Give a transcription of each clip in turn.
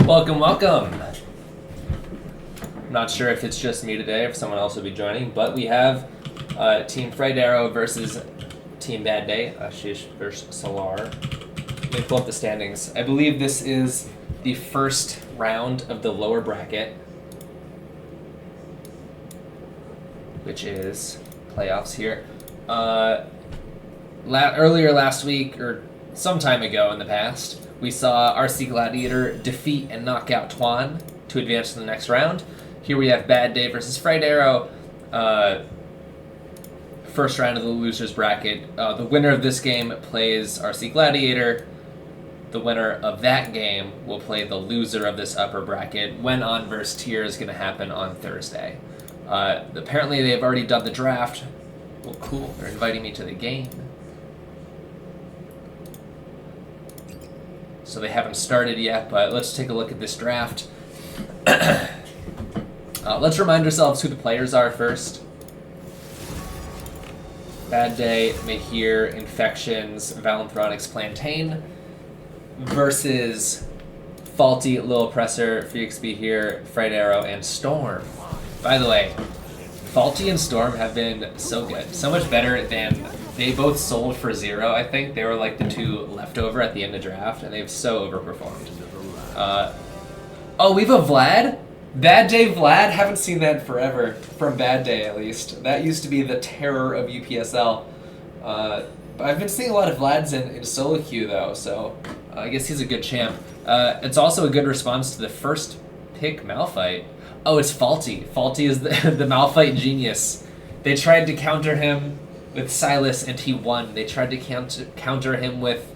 Welcome, welcome. I'm not sure if it's just me today, if someone else will be joining, but we have Team Fried Arrow versus Team Bad Day, Ashish versus Solar. Let me pull up the standings. I believe this is the first round of the lower bracket, which is playoffs here. Earlier last week, or some time ago in the past, we saw rcgladiator defeat and knock out Toine to advance to the next round. Here we have Bad Day versus Fried Arrow. First round of the losers bracket. The winner of this game plays rcgladiator. The winner of that game will play the loser of this upper bracket. When on versus tier is going to happen on Thursday. Apparently they've already done the draft. Well, cool. They're inviting me to the game. So they haven't started yet, but let's take a look at this draft. Let's remind ourselves who the players are first. Bad Day, Mahir, Infections, Valenthronics, Plantain versus Faulty, Lil Oppressor, Felix Be Here, Fried Arrow, and Storm. By the way, Faulty and Storm have been so good. So much better than they both sold for 0, I think. They were like the two leftover at the end of the draft, and they've so overperformed. Oh, we have a Vlad? Bad Day Vlad? Haven't seen that in forever. From Bad Day, at least. That used to be the terror of UPSL. But I've been seeing a lot of Vlads in solo queue, though, so I guess he's a good champ. It's also a good response to the first pick Malphite. Oh, it's Faulty. Faulty is the Malphite genius. They tried to counter him with Silas, and he won. They tried to counter him with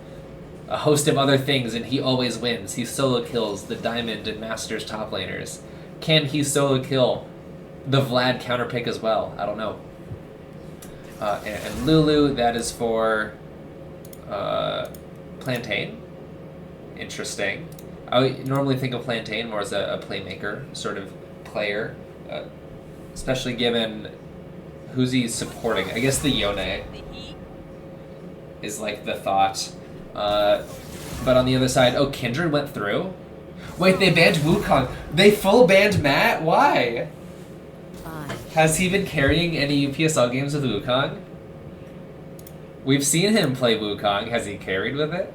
a host of other things, and he always wins. He solo kills the Diamond and Masters top laners. Can he solo kill the Vlad counter pick as well? I don't know. And Lulu, that is for Plantain. Interesting. I would normally think of Plantain more as a playmaker sort of player, especially given who's he supporting. I guess the Yone is like the thought. But on the other side, oh, Kindred went through? Wait, they banned Wukong. They full banned Matt? Why? Has he been carrying any UPSL games with Wukong? We've seen him play Wukong. Has he carried with it?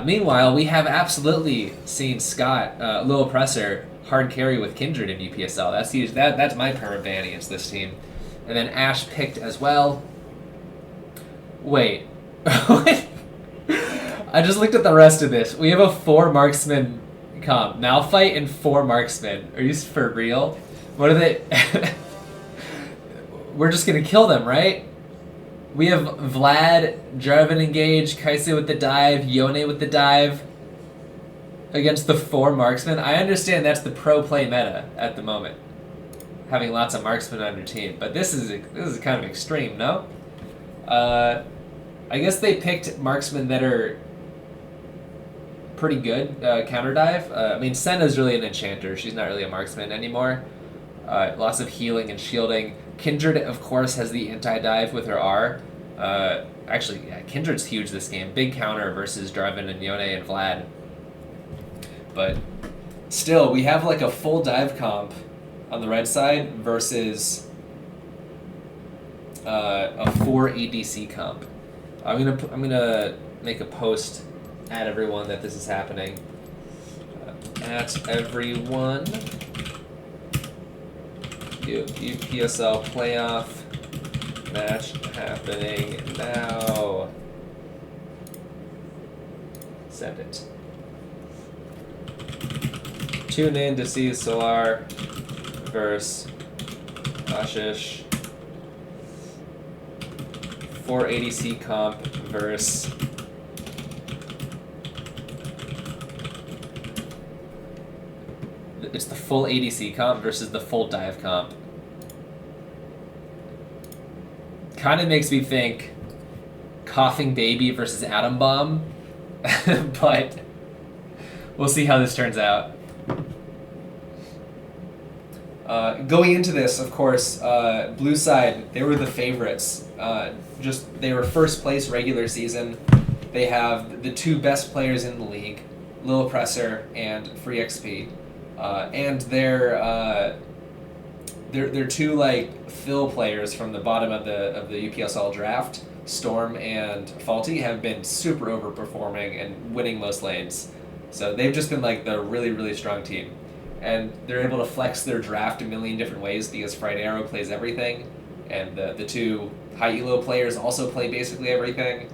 Meanwhile, we have absolutely seen Scott, Lil Oppressor, hard carry with Kindred in UPSL. That's huge. That's my permanent ban against this team. And then Ash picked as well. Wait. I just looked at the rest of this. We have a 4 marksman comp. Malphite and 4 marksmen. Are you for real? What are they? We're just gonna kill them, right? We have Vlad, Jarvan engage, Kaise with the dive, Yone with the dive against the 4 marksmen. I understand that's the pro play meta at the moment, having lots of marksmen on your team, but this is kind of extreme, no? I guess they picked marksmen that are pretty good counter dive. I mean, Senna's really an enchanter. She's not really a marksman anymore. Lots of healing and shielding. Kindred, of course, has the anti-dive with her R. Actually, yeah, Kindred's huge this game. Big counter versus Jarvan and Yone and Vlad. But still, we have like a full dive comp on the red side versus a 4 ADC comp. I'm gonna make a post at everyone that this is happening. At everyone. UPSL playoff match happening now. Send it. Tune in to see Solar versus Ashish. 4 ADC comp versus it's the full ADC comp versus the full dive comp. Kind of makes me think Coughing Baby versus Atom Bomb, but we'll see how this turns out. Going into this, of course, blue side, they were the favorites. They were first place regular season. They have the 2 best players in the league, Lil Oppressor, and Free XP. And they're two like fill players from the bottom of the UPSL draft. Storm and Faulty have been super overperforming and winning most lanes. So they've just been like the really, really strong team. And they're able to flex their draft a million different ways because Fried Arrow plays everything. And the two high elo players also play basically everything.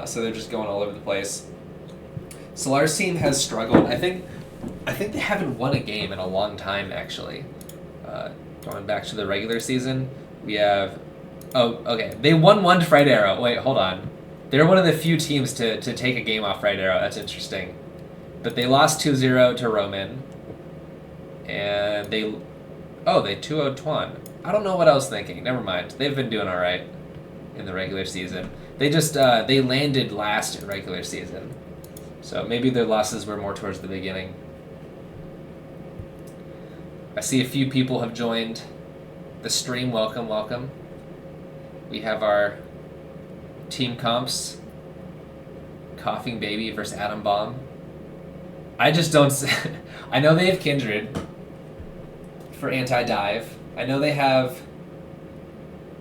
So they're just going all over the place. Solar's team has struggled. I think they haven't won a game in a long time, actually. Going back to the regular season, we have... Oh, okay. They won one to Fried Arrow. Wait, hold on. They're one of the few teams to take a game off Fried Arrow. That's interesting. But they lost 2-0 to Roman. And they 2-0'd Toine. I don't know what I was thinking. Never mind. They've been doing all right in the regular season. They just they landed last in regular season. So maybe their losses were more towards the beginning. I see a few people have joined the stream. Welcome, welcome. We have our team comps. Coughing Baby versus Atom Bomb. I just don't... I know they have Kindred for anti-dive. I know they have...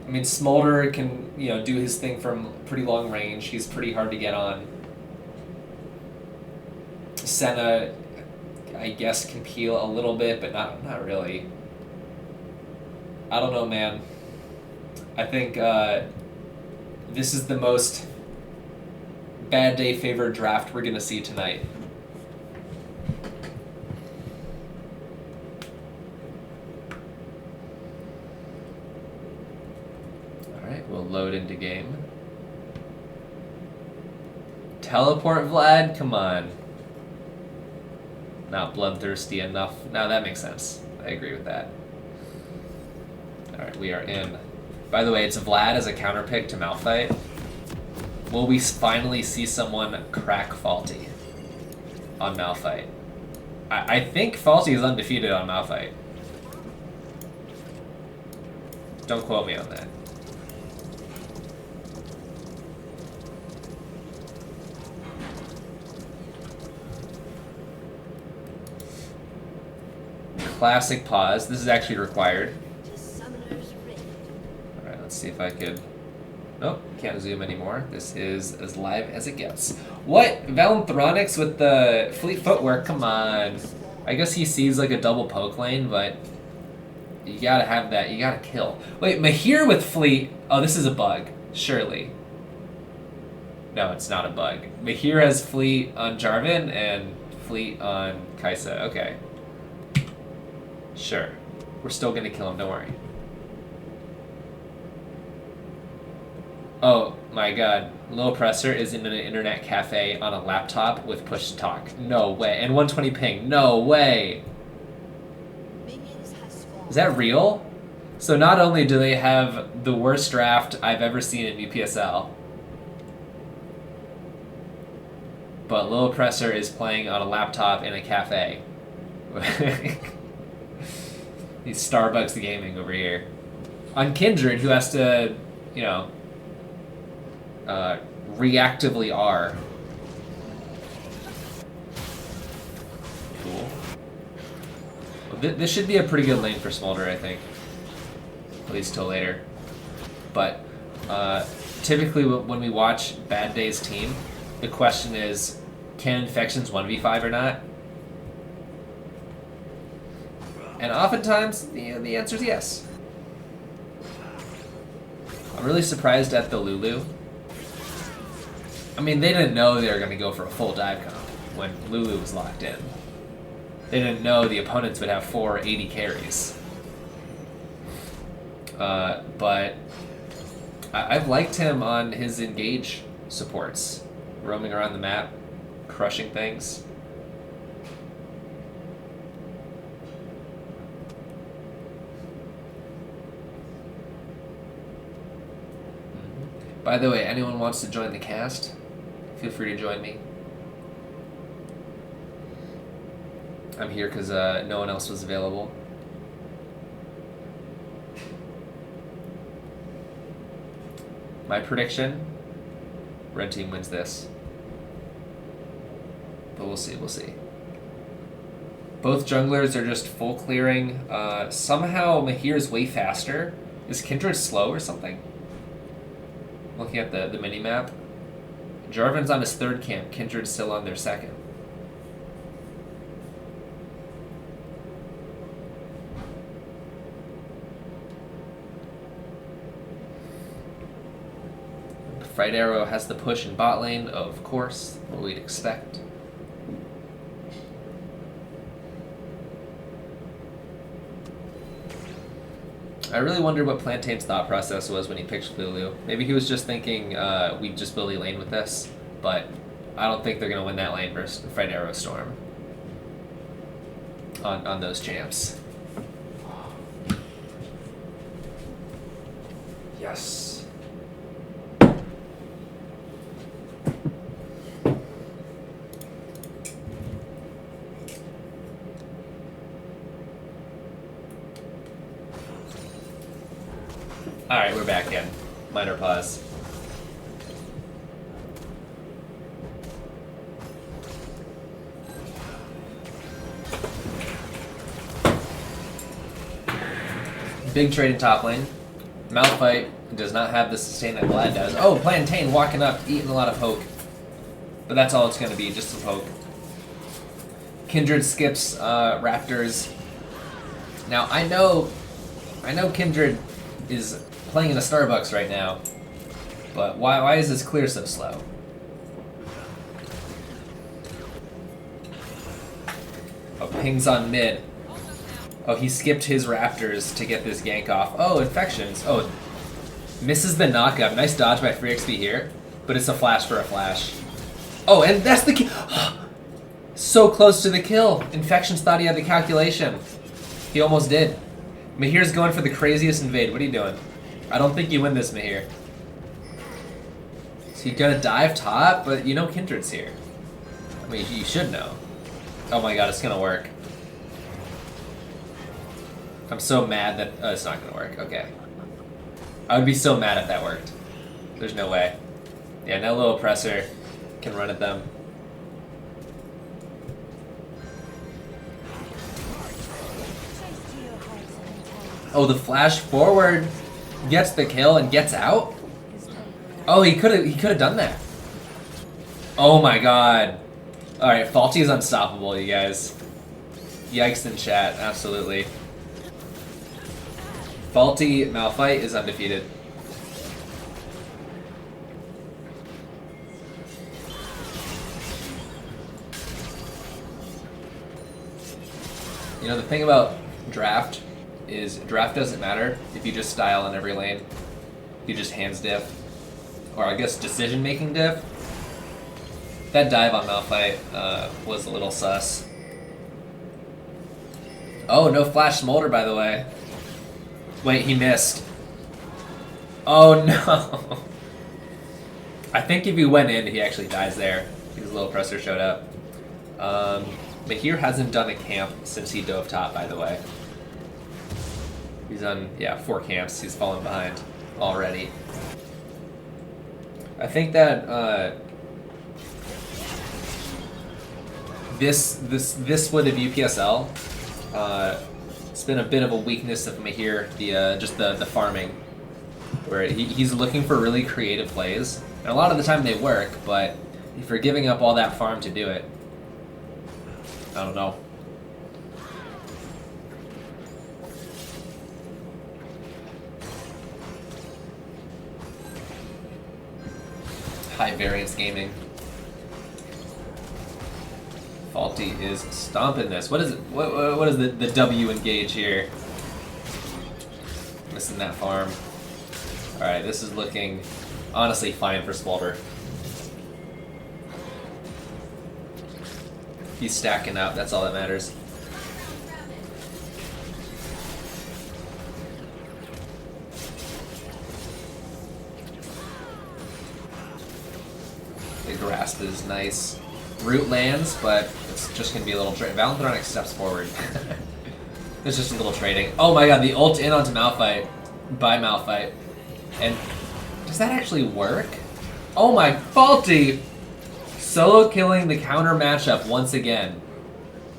I mean, Smolder can, do his thing from pretty long range. He's pretty hard to get on. Senna, I guess, can peel a little bit, but not really. I don't know, man. I think this is the most bad day favored draft we're going to see tonight. Alright, we'll load into game. Teleport Vlad? Come on. Not bloodthirsty enough. Now that makes sense. I agree with that. Alright, we are in. By the way, it's Vlad as a counter pick to Malphite. Will we finally see someone crack Faulty on Malphite? I think Faulty is undefeated on Malphite. Don't quote me on that. Classic pause. This is actually required. Alright, let's see if I could... Nope, can't zoom anymore. This is as live as it gets. What? Valenthronics with the fleet footwork? Come on. I guess he sees like a double poke lane, but you gotta have that. You gotta kill. Wait, Mahir with fleet... Oh, this is a bug. Surely. No, it's not a bug. Mahir has fleet on Jarvan and fleet on Kaisa. Okay. Sure. We're still gonna kill him, don't worry. Oh my god. Lil Oppressor is in an internet cafe on a laptop with push to talk. No way. And 120 ping. No way. Is that real? So not only do they have the worst draft I've ever seen in UPSL, but Lil Oppressor is playing on a laptop in a cafe. He's Starbucks gaming over here. On Kindred, who has to, reactively R. Cool. Well, this should be a pretty good lane for Smolder, I think. At least till later. But typically when we watch Bad Day's team, the question is, can Infections 1v5 or not? And oftentimes, the answer is yes. I'm really surprised at the Lulu. I mean, they didn't know they were going to go for a full dive comp when Lulu was locked in. They didn't know the opponents would have 480 carries. But I've liked him on his engage supports. Roaming around the map, crushing things. By the way, anyone wants to join the cast, feel free to join me. I'm here because no one else was available. My prediction, red team wins this. But But we'll see, we'll see. Both junglers are just full clearing. Somehow Mahir's way faster. Is Kindred slow or something? Looking at the mini-map. Jarvan's on his third camp. Kindred's still on their second. Fright Arrow has the push in bot lane, of course, what we'd expect. I really wonder what Plantain's thought process was when he picked Lulu. Maybe he was just thinking we'd just build a lane with this, but I don't think they're going to win that lane versus Fright Arrow Storm on those champs. Yes. Alright, we're back in. Minor pause. Big trade in top lane. Malphite does not have the sustain that Vlad does. Oh, Plantain walking up, eating a lot of poke. But that's all it's going to be, just some poke. Kindred skips Raptors. Now, I know Kindred is playing in a Starbucks right now, but why is this clear so slow? Oh, pings on mid. Oh, he skipped his Raptors to get this gank off. Oh, infections. Oh, misses the knockup. Nice dodge by Free XP here, but it's a flash for a flash. Oh, and that's the kill. So close to the kill. Infections thought he had the calculation. He almost did. Mahir's going for the craziest invade. What are you doing? I don't think you win this, Mahir. So you gotta dive top, but you know Kindred's here. I mean, you should know. Oh my god, it's gonna work. I'm so mad that... Oh, it's not gonna work. Okay. I would be so mad if that worked. There's no way. Yeah, no little oppressor can run at them. Oh, the flash forward gets the kill and gets out? Oh, he could have done that. Oh my god. Alright, Faulty is unstoppable, you guys. Yikes in chat, absolutely. Faulty Malphite is undefeated. You know, the thing about draft is draft doesn't matter if you just style in every lane. You just hands diff. Or I guess decision making diff. That dive on Malphite was a little sus. Oh, no flash smolder by the way. Wait, he missed. Oh no. I think if he went in, he actually dies there. His little presser showed up. Mahir hasn't done a camp since he dove top, by the way. He's on, yeah, 4 camps. He's fallen behind already. I think that this split of UPSL, it's been a bit of a weakness of Mahir, just the farming, where he's looking for really creative plays, and a lot of the time they work, but if you're giving up all that farm to do it, I don't know. High variance gaming. Faulty is stomping this. What is it? What is the W engage here? Missing that farm. All right, this is looking honestly fine for Smolder. He's stacking up. That's all that matters. The grasp is nice. Root lands, but it's just going to be a little trade. Valenthronic steps forward. There's just a little trading. Oh my god, the ult in onto Malphite by Malphite. And does that actually work? Oh my, Faulty! Solo killing the counter matchup once again.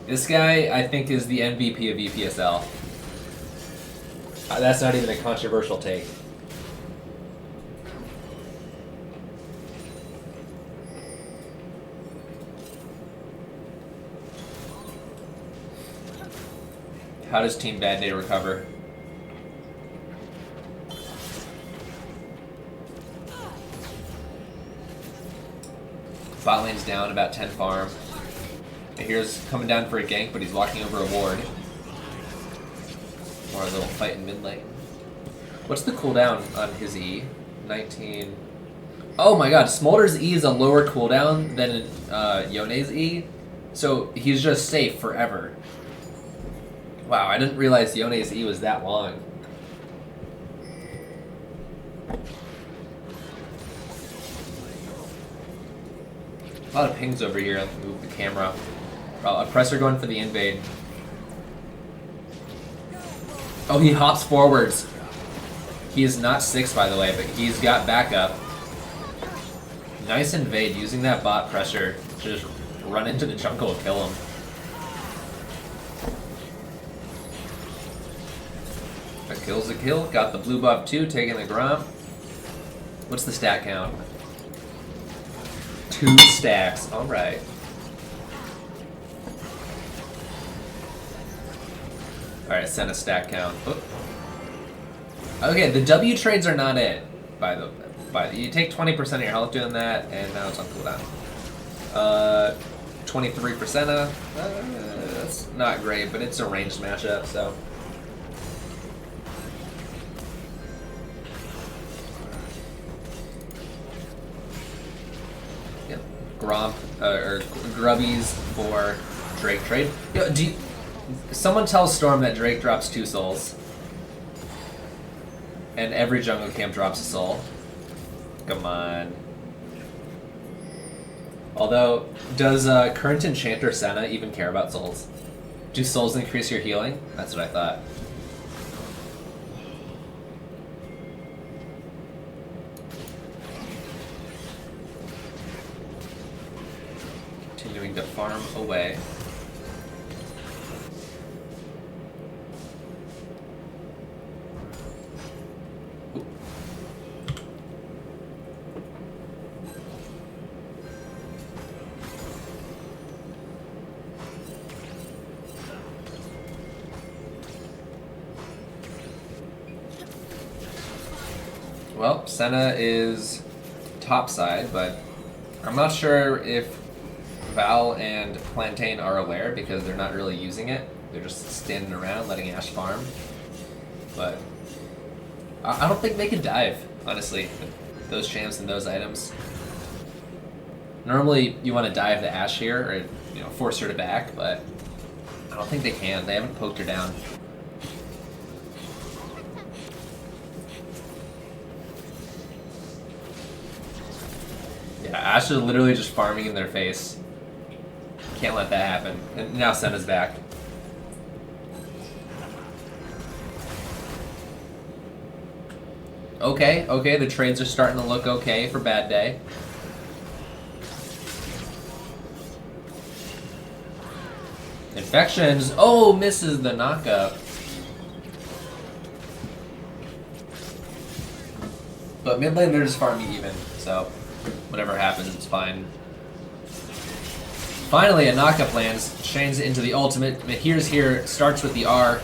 This guy, I think, is the MVP of UPSL. That's not even a controversial take. How does Team Bad Day recover? Bot lane's down, about 10 farm. And here's coming down for a gank, but he's walking over a ward. Or a little fight in mid lane. What's the cooldown on his E? 19. Oh my god, Smolder's E is a lower cooldown than Yone's E. So he's just safe forever. Wow, I didn't realize Yone's E was that long. A lot of pings over here. Move the camera. Oppressor going for the invade. Oh, he hops forwards. He is not 6, by the way, but he's got backup. Nice invade, using that bot pressure to just run into the jungle and kill him. A kill's a kill. Got the blue buff too, taking the gromp. What's the stat count? 2 stacks. Alright. Alright, send a stack count. Oop. Okay, the W trades are not it. You take 20% of your health doing that, and now it's on cooldown. 23%. That's not great, but it's a ranged matchup, so. Yep. Gromp or Grubbies for Drake trade. Yo, someone tell Storm that Drake drops 2 souls. And every jungle camp drops a soul. Come on. Although, does current Enchanter Senna even care about souls? Do souls increase your healing? That's what I thought. Continuing to farm away. Well, Senna is topside, but I'm not sure if Val and Plantain are aware because they're not really using it. They're just standing around letting Ashe farm. But I don't think they can dive, honestly, with those champs and those items. Normally, you want to dive the Ashe here, or force her to back, but I don't think they can. They haven't poked her down. Yeah, Ashe is literally just farming in their face. Can't let that happen. And now Senna's back. Okay, the trades are starting to look okay for Bad Day. Infections. Oh, misses the knockup. But mid lane, they're just farming even, so whatever happens, it's fine. Finally, a knockup lands, chains it into the ultimate. Mahir's here, starts with the R.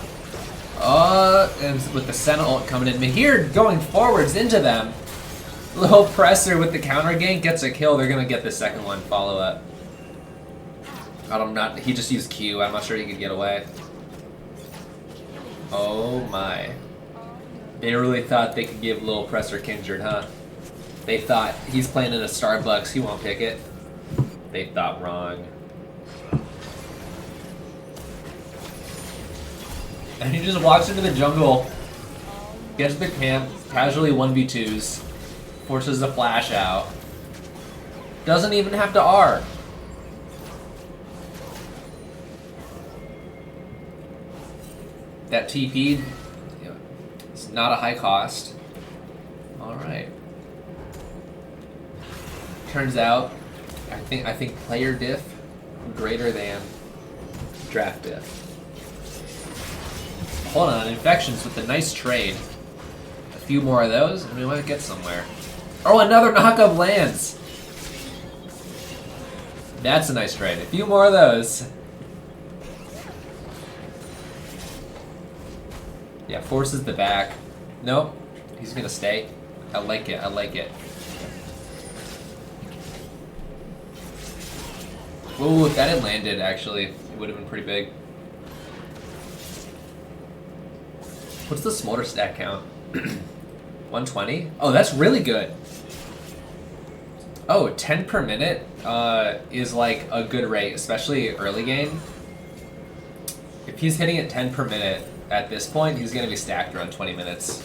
And with the Senna ult coming in. Mahir going forwards into them. Little presser with the counter gank, gets a kill. They're gonna get the second one, follow up. He just used Q, I'm not sure he could get away. Oh my. They really thought they could give Lil Presser Kindred, huh? They thought he's playing in a Starbucks, he won't pick it. They thought wrong. And he just walks into the jungle, gets the camp, casually 1v2s, forces the flash out. Doesn't even have to R. That TP, it's not a high cost. Alright. Turns out, I think player diff greater than draft diff. Hold on, infections with a nice trade. A few more of those, and we might get somewhere. Oh, another knockup lands! That's a nice trade. A few more of those. Yeah, forces the back. Nope, he's gonna stay. I like it, I like it. Ooh, if that had landed, actually, it would have been pretty big. What's the smolder stat count? 120? Oh, that's really good. Oh, 10 per minute is like a good rate, especially early game. If he's hitting at 10 per minute at this point, he's going to be stacked around 20 minutes.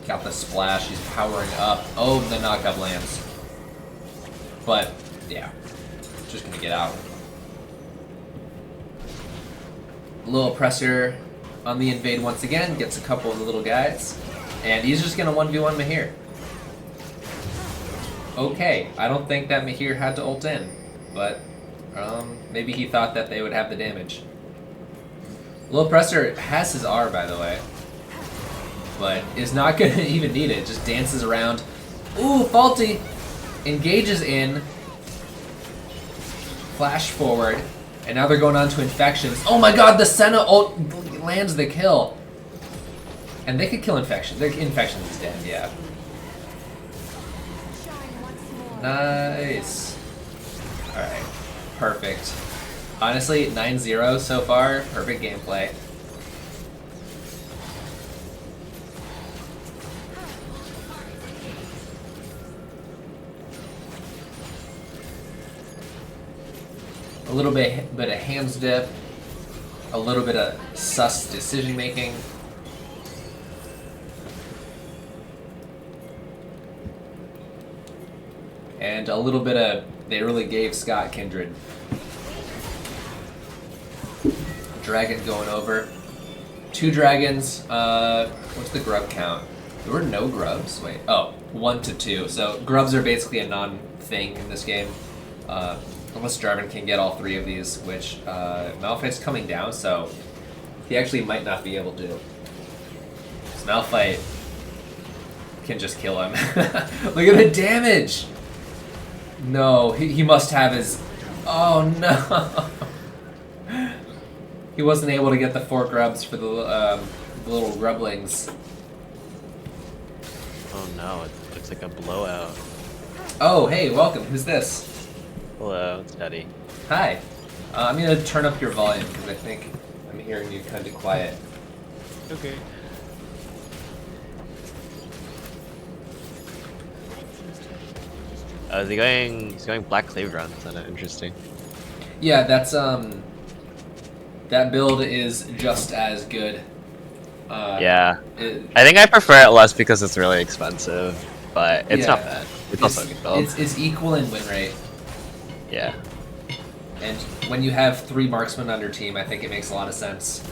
Got the splash, he's powering up. Oh, the knockup lands. But, yeah, just gonna get out. Little Oppressor on the invade once again, gets a couple of the little guys, and he's just gonna 1v1 Mahir. Okay, I don't think that Mahir had to ult in, but maybe he thought that they would have the damage. Little Oppressor has his R, by the way, but is not going to even need it. Just dances around. Ooh, faulty! Engages in. Flash forward. And now they're going on to infections. Oh my god, the Senna ult lands the kill. And they could kill infections. Infections is dead, yeah. Nice. Alright. Perfect. Honestly, 9-0 so far. Perfect gameplay. A little bit of hands dip, a little bit of sus decision making. And a little bit of, they really gave Scott Kindred. Dragon going over. 2 dragons, what's the grub count? There were no grubs, wait, oh, 1 to 2. So grubs are basically a non-thing in this game. Unless Jarvan can get all 3 of these, which Malphite's coming down, so he actually might not be able to. So Malphite can just kill him. Look at the damage! No, he must have his... Oh no! He wasn't able to get the 4 grubs for the little grublings. Oh no, it looks like a blowout. Oh, hey, welcome. Who's this? Hello, it's Eddie. Hi. I'm going to turn up your volume because I think I'm hearing you kind of quiet. Okay. He's going Black Clave Run. Is that interesting? Yeah, that's that build is just as good. Yeah. I think I prefer it less because it's really expensive, but it's not bad. It's also a good build. It's equal in win rate. Yeah. And when you have 3 marksmen on your team, I think it makes a lot of sense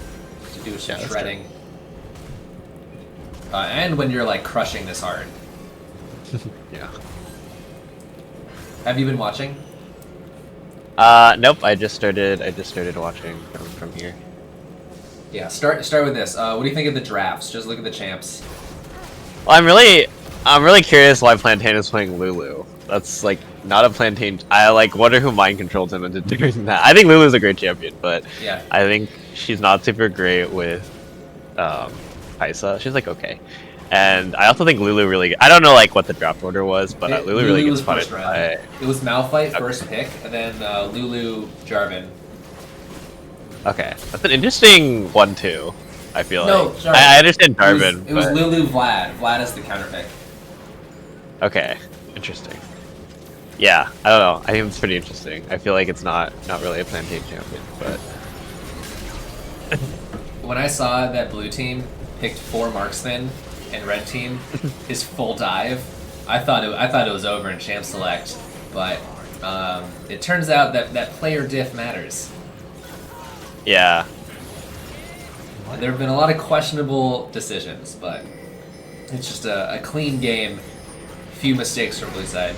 to do some shredding. And when you're like crushing this hard. Yeah. Have you been watching? Nope. I just started watching from here. Yeah. Start with this. What do you think of the drafts? Just look at the champs. Well, I'm really curious why Plantain is playing Lulu. That's like not a Plantain. I like wonder who mind controlled him into doing that. I think Lulu's a great champion, but yeah, I think she's not super great with Kaisa. She's like okay, and I also think Lulu really. I don't know like what the draft order was, but Lulu really gets punished by. It was Malphite first pick, and then Lulu Jarvan. Okay, that's an interesting one too. I feel like. Sorry. I understand Jarvan. It was Lulu Vlad. Vlad is the counter pick. Okay, interesting. Yeah, I don't know. I think it's pretty interesting. I feel like it's not really a Plantain champion, but when I saw that blue team picked 4 marksmen and red team is full dive, I thought it was over in champ select, but it turns out that player diff matters. Yeah. There have been a lot of questionable decisions, but it's just a clean game. Few mistakes from blue side.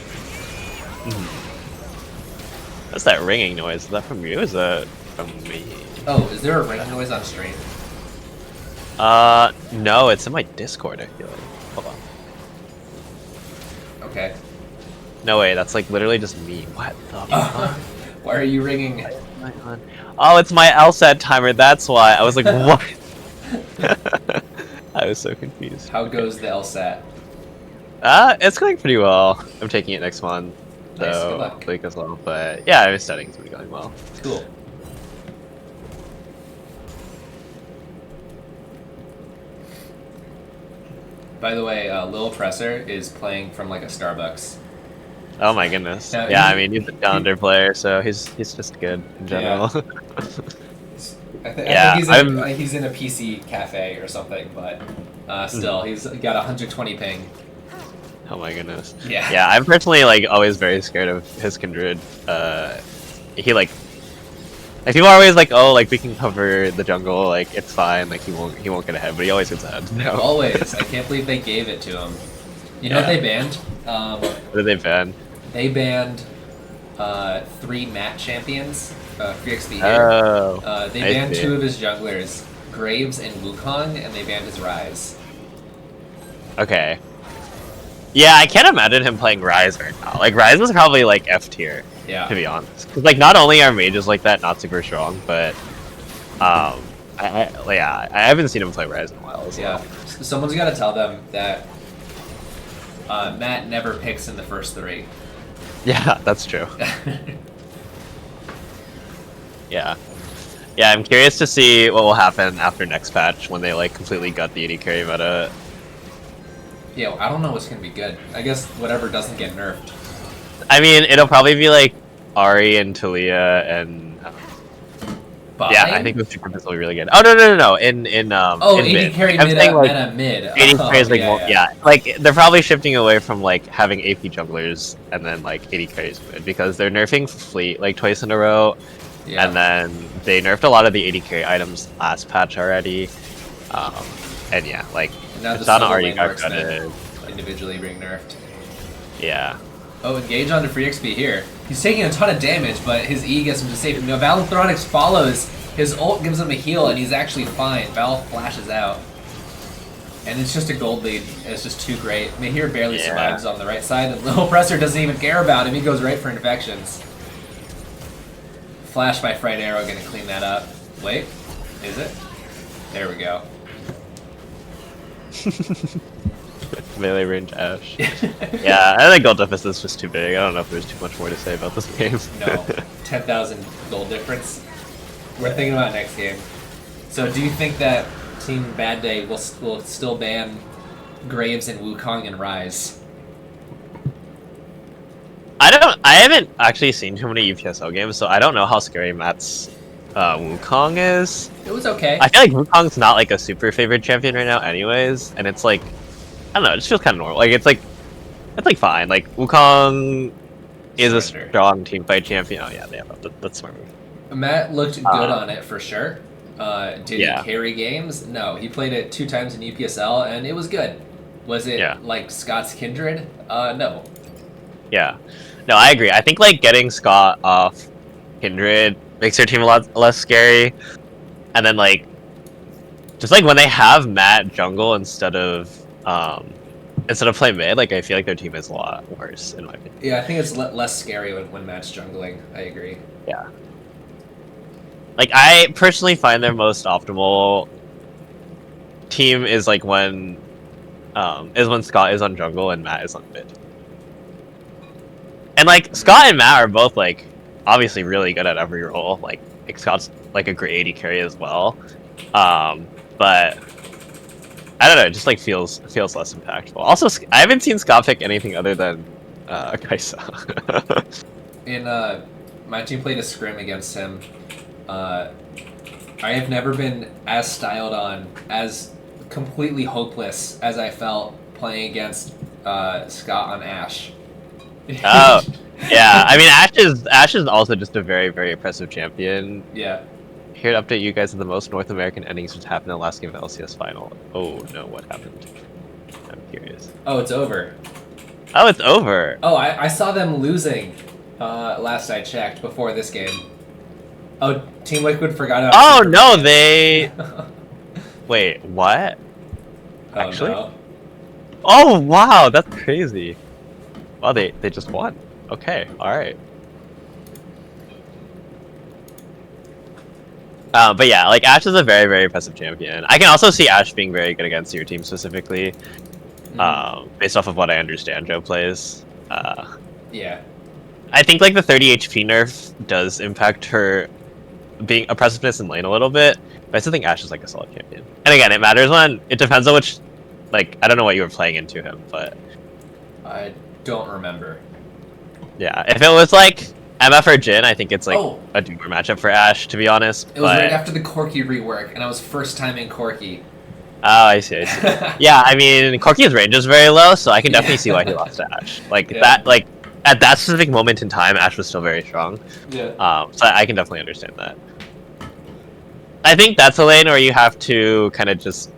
What's that ringing noise? Is that from you? Is that from me? Oh, is there a ringing noise on stream? No, it's in my Discord, I feel like. Hold on. Okay. No way, that's like literally just me. What the fuck? Why are you ringing? Oh, it's my LSAT timer, that's why. I was like, what? I was so confused. How goes the LSAT? It's going pretty well. I'm taking it next month. Nice, So good luck. like as well. But yeah, I'm studying, it's been going well. Cool. By the way, Lil Presser is playing from like a Starbucks. Oh my goodness. Now, yeah, I mean he's a challenger player, so he's just good in general. Yeah. I think he's in a PC cafe or something, but still, he's got 120 ping. Oh my goodness. Yeah. Yeah, I'm personally like always very scared of his kindred. He like, like people are always like, oh, like we can cover the jungle, like it's fine, like he won't get ahead, but he always gets ahead. No. Always. I can't believe they gave it to him. You know what they banned? What did they ban? They banned 3 Mat champions. Free XP here. Oh. They banned 2 of his junglers, Graves and Wukong, and they banned his Ryze. Okay. Yeah, I can't imagine him playing Ryze right now. Like Ryze is probably like F tier. Yeah. To be honest, because like not only are mages like that not super strong, but I haven't seen him play Ryze in a while as well. Someone's got to tell them that Matt never picks in the first 3. Yeah, that's true. Yeah. Yeah, I'm curious to see what will happen after next patch when they like completely gut the AD carry meta. Yeah, I don't know what's gonna be good. I guess whatever doesn't get nerfed. I mean, it'll probably be like Ari and Talia and yeah, I think those 2 groups will be really good. Oh no! In AD carry meta mid. AD carry is like like they're probably shifting away from like having AP junglers and then like AD carries mid because they're nerfing Fleet like twice in a row. Yeah. And then they nerfed a lot of the AD carry items last patch already. And yeah, like Donna already got credit. Individually being nerfed. Yeah. Oh, engage onto free XP here. He's taking a ton of damage, but his E gets him to safety. No, Valenthronix follows. His ult gives him a heal, and he's actually fine. Val flashes out. And it's just a gold lead. It's just too great. Mahir barely survives on the right side, and Lil Presser doesn't even care about him. He goes right for infections. Flash by Fright Arrow, gonna clean that up. Wait, is it? There we go. Melee range Ash. Yeah, I think gold deficit is just too big. I don't know if there's too much more to say about this game. No, 10,000 gold difference. We're thinking about next game. So do you think that Team Bad Day will still ban Graves and Wukong and Ryze? I haven't actually seen too many UPSL games, so I don't know how scary Matt's Wukong is. It was okay. I feel like Wukong's not like a super favorite champion right now anyways, and it's like, I don't know, it just feels kind of normal. Like, it's like fine. Like, Wukong is a strong teamfight champion. Oh yeah, that's smart move. Matt looked good on it for sure. Did he carry games? No, he played it 2 times in UPSL, and it was good. Was it like Scott's Kindred? No. Yeah. No, I agree. I think like getting Scott off Kindred makes their team a lot less scary. And then like just like when they have Matt jungle instead of play mid, like I feel like their team is a lot worse in my opinion. Yeah, I think it's less scary when Matt's jungling. I agree. Yeah. Like I personally find their most optimal team is like when Scott is on jungle and Matt is on mid. And like Scott and Matt are both like obviously really good at every role. Like Scott's like a great AD carry as well. But I don't know, it just like feels less impactful. Also, I haven't seen Scott pick anything other than Kaisa. In my team played a scrim against him. I have never been as styled on, as completely hopeless as I felt playing against Scott on Ashe. Oh, yeah. I mean, Ashe is also just a very, very impressive champion. Yeah. Here to update you guys on the most North American endings which happened in the last game of the LCS final. Oh no, what happened? I'm curious. Oh, it's over. Oh, it's over. Oh, I saw them losing last I checked before this game. Oh, Team Liquid forgot about. Oh no, they. Wait, what? Oh, Actually? no. Oh wow, that's crazy. Well, they just won. Okay, all right. But yeah, like Ash is a very, very impressive champion. I can also see Ash being very good against your team specifically, based off of what I understand Joe plays. Yeah. I think like the 30 HP nerf does impact her being oppressiveness in lane a little bit, but I still think Ash is like a solid champion. And again, it matters when it depends on which, like I don't know what you were playing into him, but I don't remember. yeah, if it was like MF or Jin, I think it's like a doomer matchup for Ash, to be honest. It was right after the Corki rework, and I was first time in Corki. Oh, I see. Yeah, I mean, Corki's range is very low, so I can definitely see why he lost to Ash. Like that, like at that specific moment in time, Ash was still very strong. Yeah. So I can definitely understand that. I think that's a lane where you have to kind of just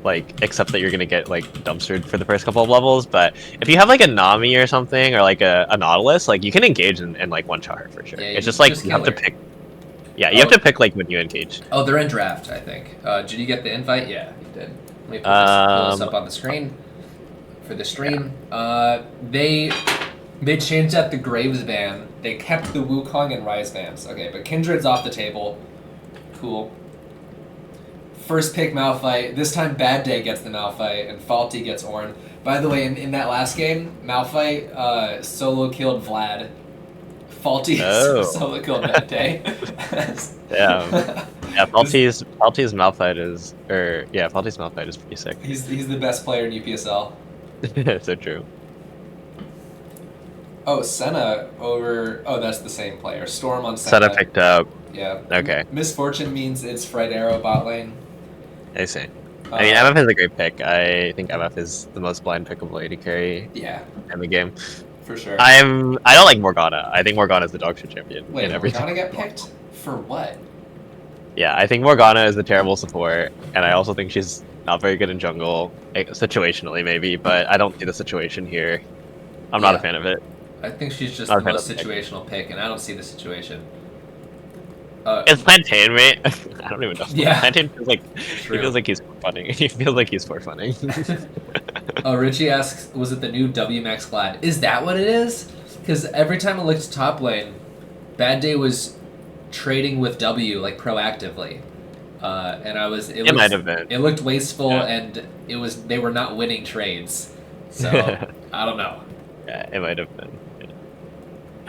like accept that you're gonna get like dumpstered for the first couple of levels. But if you have like a Nami or something, or like a Nautilus, like you can engage and like one shot her for sure. Yeah, it's just like you have to pick. Yeah, you have to pick like when you engage. Oh, they're in draft, I think. Did you get the invite? Yeah, you did. Let me pull this up on the screen for the stream. Yeah. They changed up the Graves ban. They kept the Wukong and Ryze bans. Okay, but Kindred's off the table. Cool. First pick Malphite. This time Bad Day gets the Malphite and Faulty gets Ornn. By the way, in that last game, Malphite solo killed Vlad. Faulty solo killed Bad Day. Yeah. Yeah, Faulty's Malphite is pretty sick. He's the best player in UPSL. So true. Oh, Senna over... Oh, that's the same player. Storm on Senna. Senna picked up. Yeah. Okay. Misfortune means it's Fried Arrow bot lane. I see. I mean, MF is a great pick. I think MF is the most blind pickable AD carry in the game. For sure. I don't like Morgana. I think Morgana is the dog shit champion. Wait, Morgana get picked? For what? Yeah, I think Morgana is the terrible support, and I also think she's not very good in jungle, situationally maybe, but I don't see the situation here. I'm not a fan of it. I think she's just the most situational pick, and I don't see the situation. It's Plantain, mate. I don't even know. Yeah. Plantain feels like he feels like he's for funning. He feels like he's for funning. Oh, Richie asks, was it the new WMAX Glad? Is that what it is? Because every time I looked top lane, Bad Day was trading with W like proactively, and I was. It might have been. It looked wasteful, and they were not winning trades. So I don't know. Yeah, it might have been. Yeah.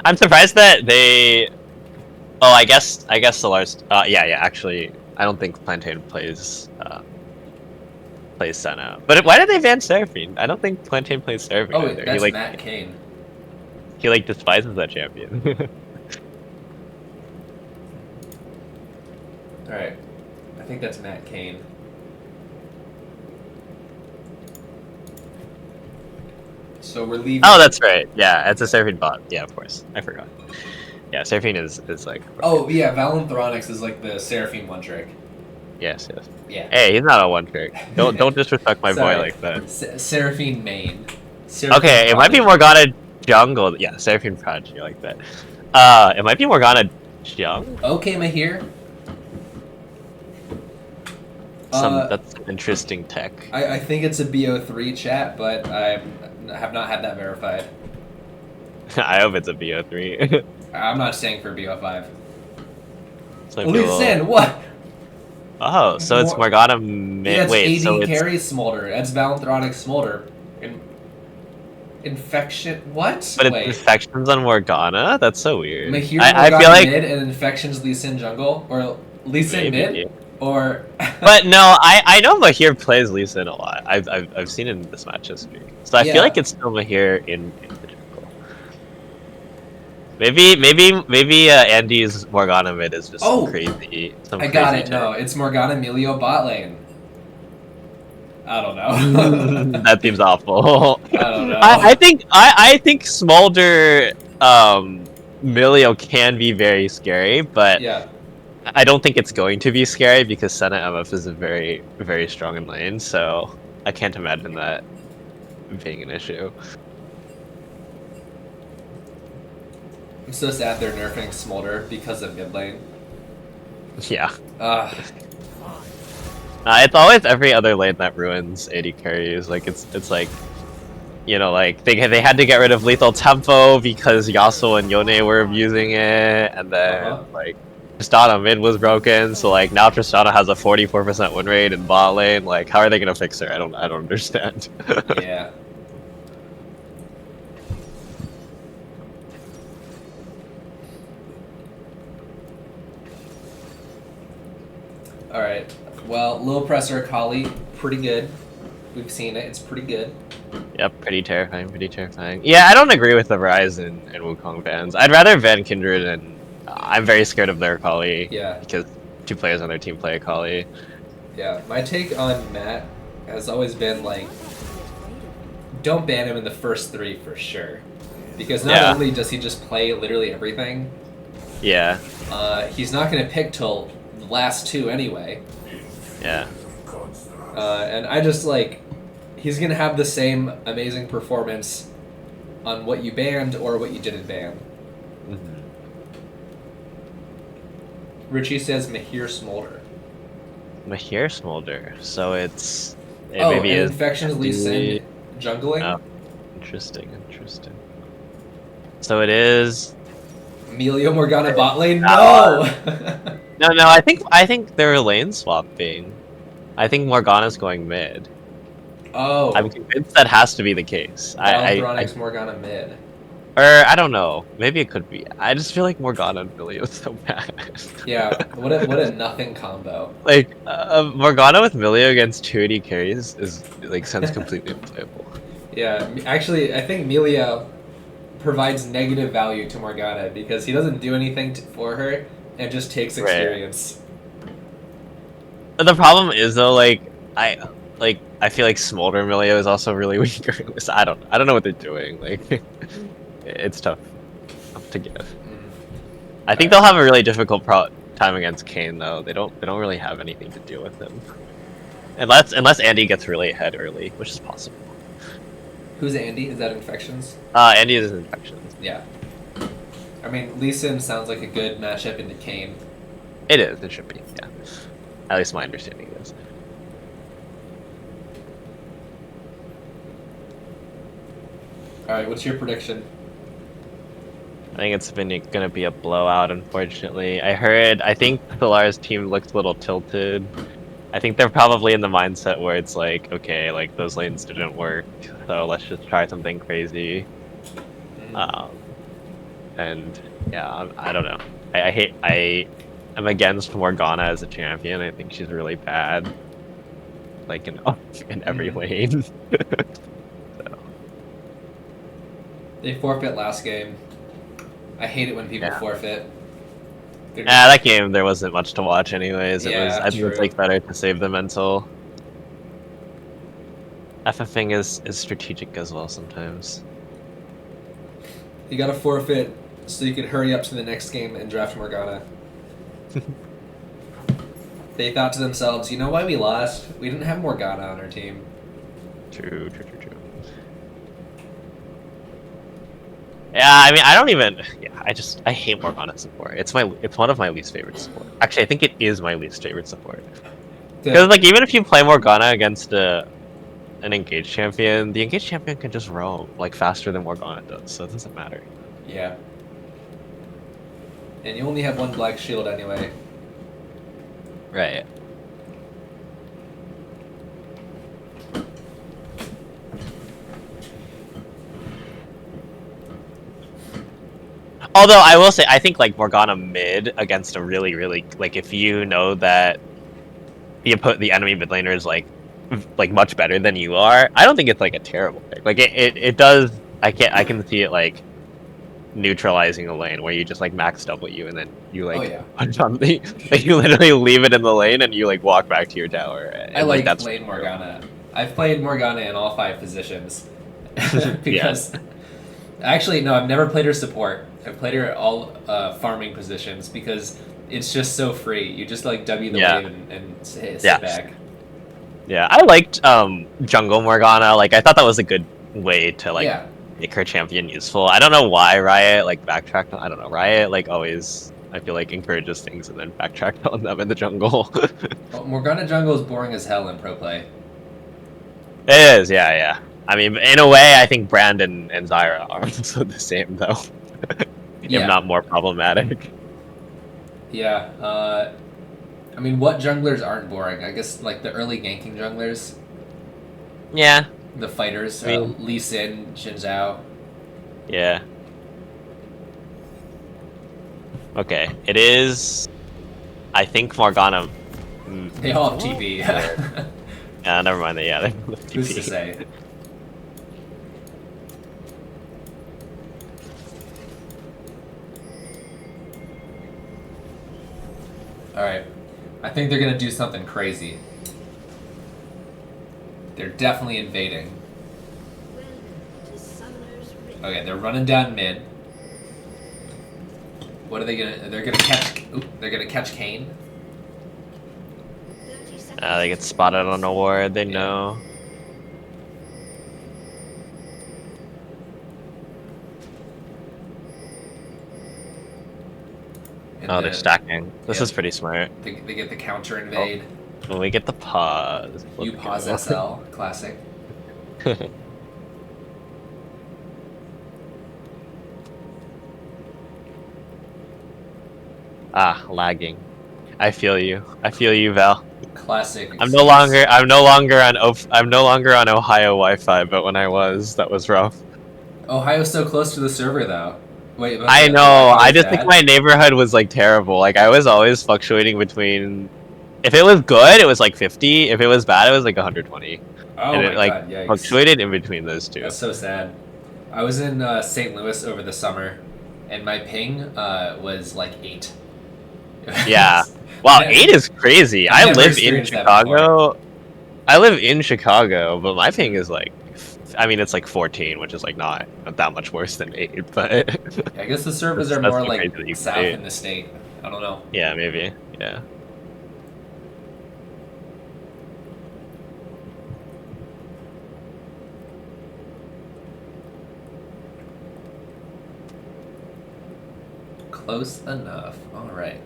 I'm surprised that they. Oh, I guess Solar's. Yeah. Actually, I don't think Plantain plays Senna. But why did they ban Seraphine? I don't think Plantain plays Seraphine. Oh, either. that's Matt Kane. He like despises that champion. All right, I think that's Matt Kane. So we're leaving. Oh, that's right. Yeah, it's a Seraphine bot. Yeah, of course. I forgot. Yeah, Seraphine is like. Oh yeah, Valenthronix is like the Seraphine one trick. Yes. Yeah. Hey, he's not a one trick. Don't disrespect my boy like that. Seraphine main. Okay, it might be Morgana jungle. Yeah, Seraphine prodigy like that. It might be Morgana jungle. Okay, Mahir. That's some interesting tech. I think it's a BO3 chat, but I have not had that verified. I hope it's a BO3. I'm not staying for BO5. Listen, what? Oh, so it's Morgana Yeah, it's AD carry Smolder. That's Valenthronix Smolder. Infection... What? But it's Infections on Morgana? That's so weird. Mahir I feel like mid and Infections Lee Sin jungle? Or Lee Sin mid? Or... But no, I know Mahir plays Lee Sin a lot. I've seen it in this match history. So I feel like it's still Mahir in the jungle. Maybe Andy's Morgana mid is just crazy. I got it. No, it's Morgana Milio bot lane. I don't know. That seems awful. I don't know. I think Smolder Milio can be very scary, but I don't think it's going to be scary because Senna MF is a very, very strong in lane, so I can't imagine that being an issue. I'm so sad they're nerfing Smolder because of mid lane. Yeah. Ah, It's always every other lane that ruins AD carries. Like it's like, you know, like they had to get rid of lethal tempo because Yasuo and Yone were abusing it, and then like Tristana mid was broken, so like now Tristana has a 44% win rate in bot lane. Like, how are they gonna fix her? I don't understand. yeah. All right. Well, low presser Kali, pretty good. We've seen it. It's pretty good. Yep, pretty terrifying, pretty terrifying. Yeah, I don't agree with the Verizon and Wukong bans. I'd rather ban Kindred, and I'm very scared of their Akali. Yeah. Because 2 players on their team play Akali. Yeah. My take on Matt has always been like, don't ban him in the first 3 for sure, because not only does he just play literally everything. Yeah. He's not gonna pick till the last 2 anyway. Yeah. And I just like, he's gonna have the same amazing performance on what you banned or what you didn't ban. Mm-hmm. Richie says Mahir Smolder. Mahir Smolder. So it Oh, maybe and is Infections Lee Sin jungling? Oh, interesting, interesting. So it is Emilio Morgana bot lane? No! No, I think they're lane swapping. I think Morgana's going mid. Oh. I'm convinced that has to be the case. Valentronix Morgana mid. Or I don't know. Maybe it could be. I just feel like Morgana and Milio is so bad. Yeah, what a nothing combo. Like Morgana with Milio against 280 carries is like sounds completely unplayable. Yeah, actually, I think Milio provides negative value to Morgana because he doesn't do anything for her and just takes experience. The problem is though, like I feel like Smolder Milio is also really weak. So I don't know what they're doing. Like it's tough to give. I think they'll have a really difficult time against Kane though. They don't really have anything to do with him. Unless Andy gets really ahead early, which is possible. Who's Andy? Is that Infections? Andy is Infections. Yeah. I mean, Lee Sin sounds like a good matchup into Kane. It is. It should be. Yeah. At least my understanding is. All right. What's your prediction? I think it's gonna be a blowout. Unfortunately, I think Pilar's team looks a little tilted. I think they're probably in the mindset where it's like, okay, like those lanes didn't work, so let's just try something crazy. And yeah, I don't know. I'm against Morgana as a champion. I think she's really bad, like in every lane. So. They forfeit last game. I hate it when people forfeit. That game there wasn't much to watch anyways. I think it's like better to save the mental. FFing is strategic as well sometimes. You gotta forfeit so you can hurry up to the next game and draft Morgana. They thought to themselves, you know why we lost? We didn't have Morgana on our team. True. Yeah, I mean, I don't even. Yeah, I hate Morgana support. It's one of my least favorite support. Actually, I think it is my least favorite support. Because like even if you play Morgana against an engaged champion, the engaged champion can just roam like faster than Morgana does, so it doesn't matter. Yeah. And you only have one black shield anyway. Right. Although I will say, I think like Morgana mid against a really like if you know that the enemy mid laner is like much better than you are, I don't think it's like a terrible pick. Like it does. I can see it like neutralizing a lane where you just like max W and then you like punch on the like, you literally leave it in the lane and you like walk back to your tower. And, I like that's played Morgana. I've played Morgana in all 5 positions because actually no, I've never played her support. I've played her at all farming positions because it's just so free. You just like W the Yeah. wave and sit Yeah. back. Yeah, I liked Jungle Morgana. Like, I thought that was a good way to like Yeah. make her champion useful. I don't know why Riot like backtracked on. I don't know. Riot like always, I feel like encourages things and then backtracked on them in the jungle. Well, Morgana jungle is boring as hell in pro play. It is, yeah, yeah. I mean, in a way, I think Brand and Zyra are also the same though, Yeah. if not more problematic. Yeah. I mean, what junglers aren't boring? I guess like the early ganking junglers, Yeah, the fighters, I mean- Lee Sin, Xin Zhao. yeah. Okay, it is. I think Morgana. They all have TP. Yeah, never mind. Yeah, they have TP. Who's to say? Alright. I think they're gonna do something crazy. They're definitely invading. Okay, they're running down mid. What are they gonna... They're gonna catch... Oop, they're gonna catch Kane. They get spotted on a ward. They know. And Oh, they're stacking. This yeah. is pretty smart. They get the counter invade. When we get the pause. UPSL. Classic. Lagging. I feel you. I feel you, Val. Classic. I'm no longer on Ohio Wi-Fi, but when I was, that was rough. Ohio's so close to the server, though. Wait, but I know. I just think my neighborhood was like terrible. Like I was always fluctuating between. If it was good, it was like 50. If it was bad, it was like 120. Oh and my it like god, yikes. fluctuated in between those two. That's so sad. I was in St. Louis over the summer, and my ping was like 8. Yeah. Wow, 8 is crazy. I live in Chicago. I live in Chicago, but my ping is like, I mean, it's like 14, which is like not that much worse than 8. But yeah, I guess the servers are more like south in the state. I don't know. Yeah, maybe. Yeah. Close enough. All right.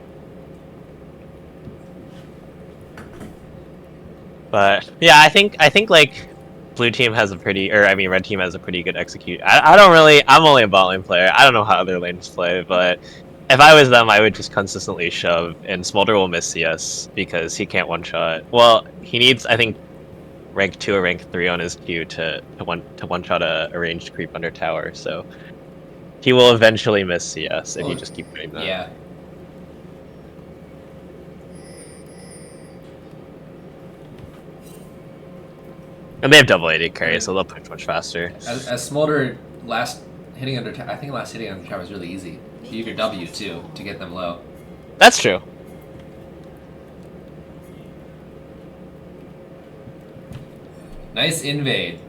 But yeah, I think like blue team has a pretty, or I mean red team has a pretty good execute. I don't really. I'm only a bot lane player. I don't know how other lanes play, but if I was them, I would just consistently shove, and Smolder will miss CS because he can't one shot. Well, he needs, I think, rank 2 or rank 3 on his Q to one shot a ranged creep under tower. So he will eventually miss CS if you just keep doing that. Yeah. And they have double AD carry, so they'll push much faster. As Smolder last hitting under tower, I think last hitting under tower was really easy. You use your W too to get them low. That's true. Nice invade.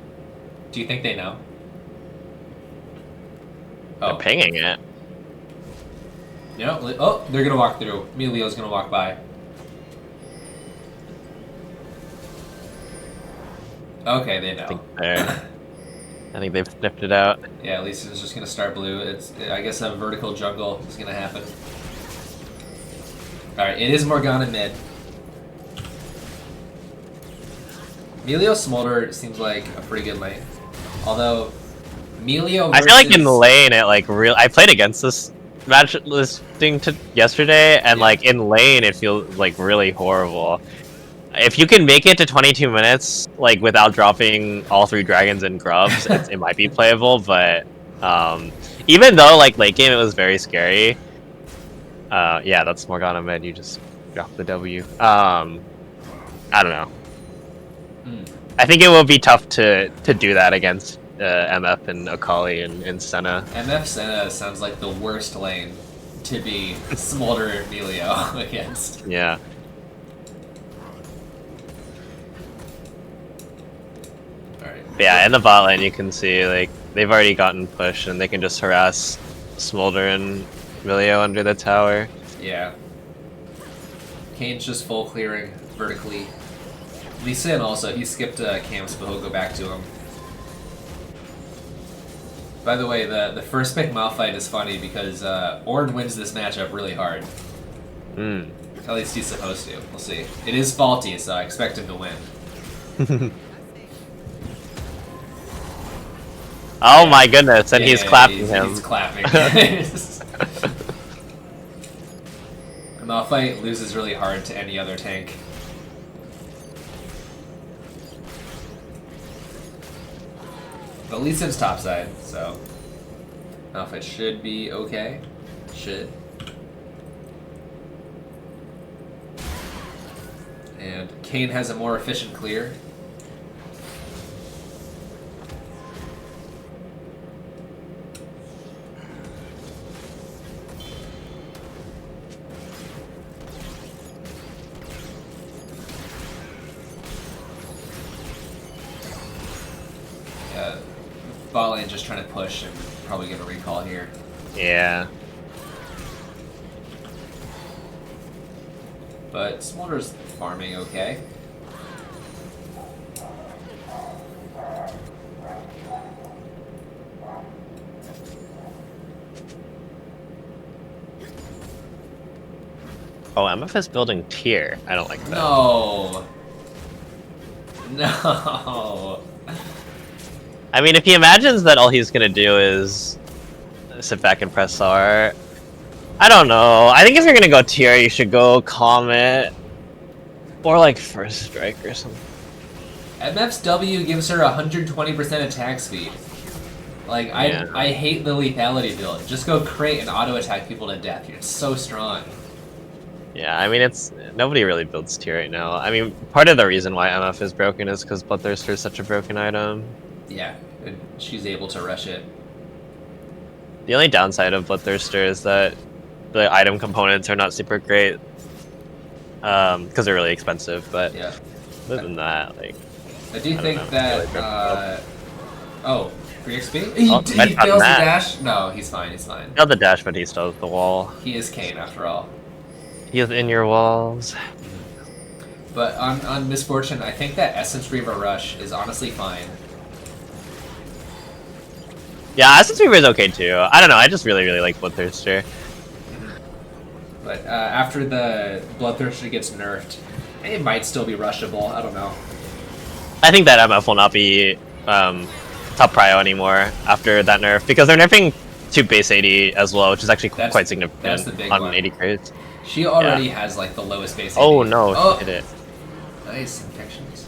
Do you think they know? They're pinging it. You know, oh, they're gonna walk through. Me and Leo's gonna walk by. Okay, they know. I think they've sniffed it out. Yeah, at least it's just gonna start blue. It's, I guess, a vertical jungle is gonna happen. All right, it is Morgana mid. Melio Smolder seems like a pretty good lane, although Melio. I feel like in the lane, it like real. I played against this match listing to yesterday, and like in lane, it feels like really horrible. If you can make it to 22 minutes, like without dropping all 3 dragons and grubs, it might be playable. But even though like late game it was very scary, yeah, that's Morgana mid. You just drop the W. I don't know. I think it will be tough to do that against MF and Akali and Senna. MF Senna sounds like the worst lane to be Smolder and Melio against. Yeah. Yeah, in the bot lane you can see like they've already gotten pushed and they can just harass Smolder and Milio under the tower. Yeah. Kane's just full clearing vertically. Lee Sin also, he skipped camps, but he'll go back to him. By the way, the first pick Malphite is funny because Ornn wins this matchup really hard. At least he's supposed to. We'll see. It is faulty, so I expect him to win. Oh my goodness, and he's clapping him. He's clapping. Malphite loses really hard to any other tank. But Lee Sin's topside, so Malphite should be okay. Should. And Kane has a more efficient clear. Bot lane just trying to push and probably get a recall here. Yeah. But Smolder's farming okay. Oh, MF is building tier. I don't like that. No. No. I mean, if he imagines that all he's gonna do is sit back and press R, I don't know. I think if you're gonna go tier, you should go Comet or like First Strike or something. MF's W gives her 120% attack speed. Like, I hate the lethality build. Just go crate and auto attack people to death. You're so strong. Yeah, I mean, nobody really builds tier right now. I mean, part of the reason why MF is broken is because Bloodthirster is such a broken item. Yeah, and she's able to rush it. The only downside of Bloodthirster is that the item components are not super great, because they're really expensive. But yeah, other than that, like, I do think that. Oh, free XP? Oh, He fails the dash. No, he's fine. He's fine. Failed the dash, but he still has the wall. He is Kane after all. He is in your walls. But on Misfortune, I think that Essence Reaver Rush is honestly fine. Yeah, Essence Reaver is okay too. I don't know, I just really like Bloodthirster. But after the Bloodthirster gets nerfed, it might still be rushable. I don't know. I think that MF will not be top prio anymore after that nerf, because they're nerfing to base 80 as well, which is actually quite significant that's the big on one. 80 crates. She already has like the lowest base 80. Oh no, oh. she hit it. Nice infections.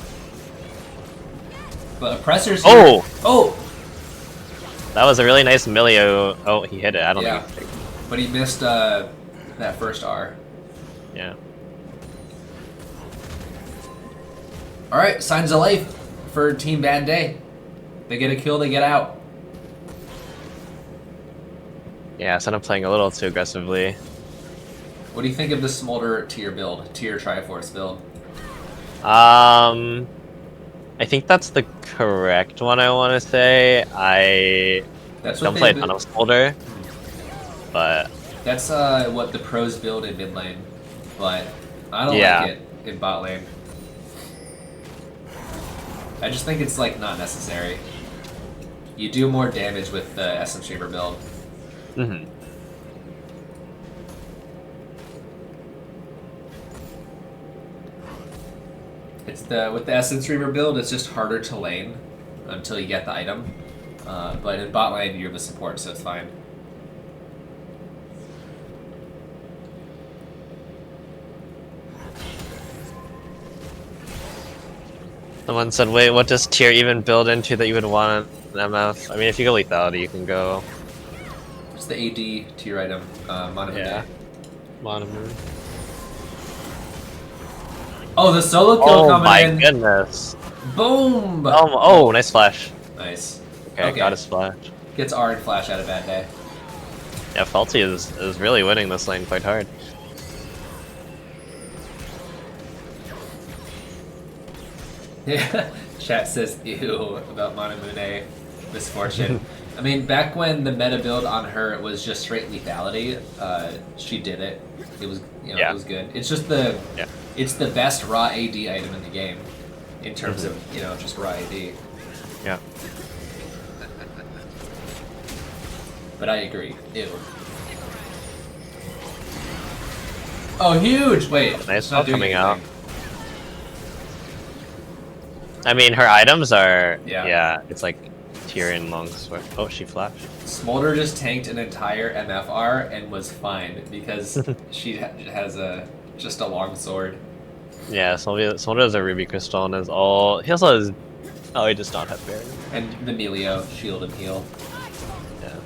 But Oppressor's Oh! here. Oh! That was a really nice Milio. Oh, he hit it. I don't think. But he missed that first R. Yeah. Alright, signs of life for Team Bad Day. They get a kill, they get out. Yeah, so I'm playing a little too aggressively. What do you think of the Smolder tier build? Tier Triforce build? I think that's the correct one, I want to say. I don't play a ton of Smolder, but... That's what the pros build in mid lane, but I don't like it in bot lane. I just think it's like not necessary. You do more damage with the Essence Reaver build. Mm-hmm. It's with the Essence Reaver build, it's just harder to lane until you get the item. But in bot lane, you have the support, so it's fine. Someone said, wait, what does tier even build into that you would want an MF? I mean, if you go lethality, you can go... It's the AD tier item, Monomoon. Yeah. Monomoon. Oh, the solo kill coming in. Oh my goodness. Boom! Oh, nice flash. Nice. Okay, got his flash. Gets R and flash out of Bad Day. Yeah, Faulty is really winning this lane quite hard. Yeah, chat says ew about Monomune Misfortune. I mean, back when the meta build on her was just straight lethality, she did it. It was, Yeah. it was good. It's just the, Yeah. it's the best raw AD item in the game, in terms of, just raw AD. Yeah. But I agree. Ew. Oh, huge! Wait. Nice it's not stuff coming doing out. anything. I mean, her items are. Yeah. Yeah. It's like Tyrion longsword. Oh, she flashed. Smolder just tanked an entire MFR and was fine because she has just a long sword. Yeah, Smolder has a ruby crystal and is all. He also has. Oh, he does not have barrier. And the Melio, shield and heal. Yeah.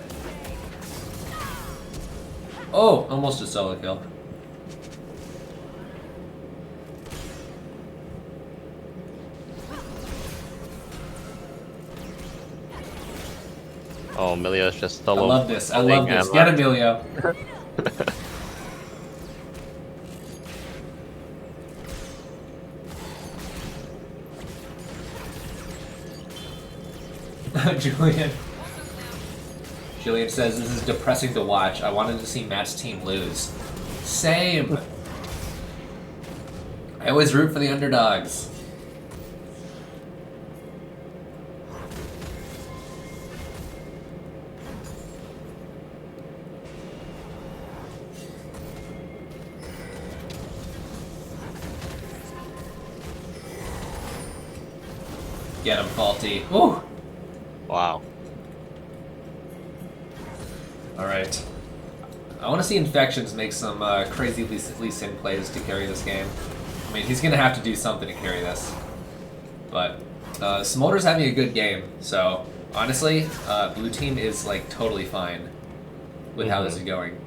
Oh, almost a solo kill. Oh, Emilio's just I solo. love this. I love this. Get Emilio. Julian says, this is depressing to watch. I wanted to see Matt's team lose. Same. I always root for the underdogs. Get him, Faulty. Ooh. Wow. Alright. I want to see Infections make some crazy Lee Sin plays to carry this game. I mean, he's going to have to do something to carry this. But Smolder's having a good game, so honestly, blue team is like totally fine with how this is going.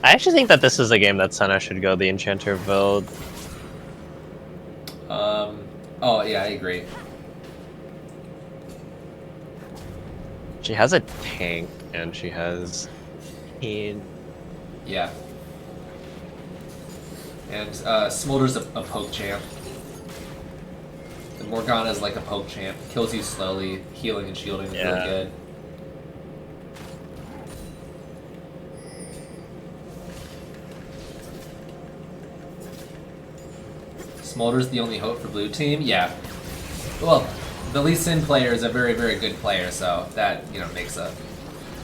I actually think that this is a game that Senna should go the Enchanter build. Oh yeah, I agree. She has a tank and she has. Yeah. And Smolder's a poke champ. And Morgana's like a poke champ. Kills you slowly. Healing and shielding is really good. Smolder's the only hope for blue team? Yeah. Well, the Lee Sin player is a very, very good player, so that, makes a...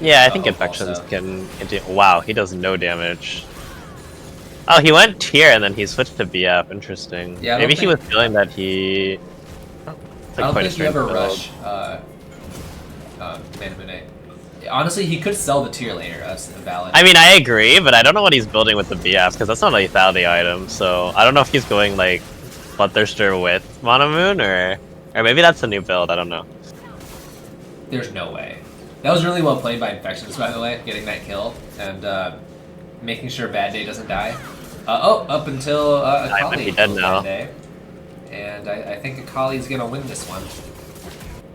Yeah, I think Infections can do... Wow, he does no damage. Oh, he went tier and then he switched to BF. Interesting. Yeah, maybe he was feeling that he... I don't think he ever rush Manamune. Honestly, he could sell the tier later. That's valid. I mean, I agree, but I don't know what he's building with the BF, because that's not a lethality item, so I don't know if he's going, like, Bloodthirster with Monomoon, or maybe that's a new build, I don't know. There's no way. That was really well played by Infections, by the way, getting that kill, and making sure Bad Day doesn't die. Up until Akali be dead now. Bad Day. And I think Akali's gonna win this one.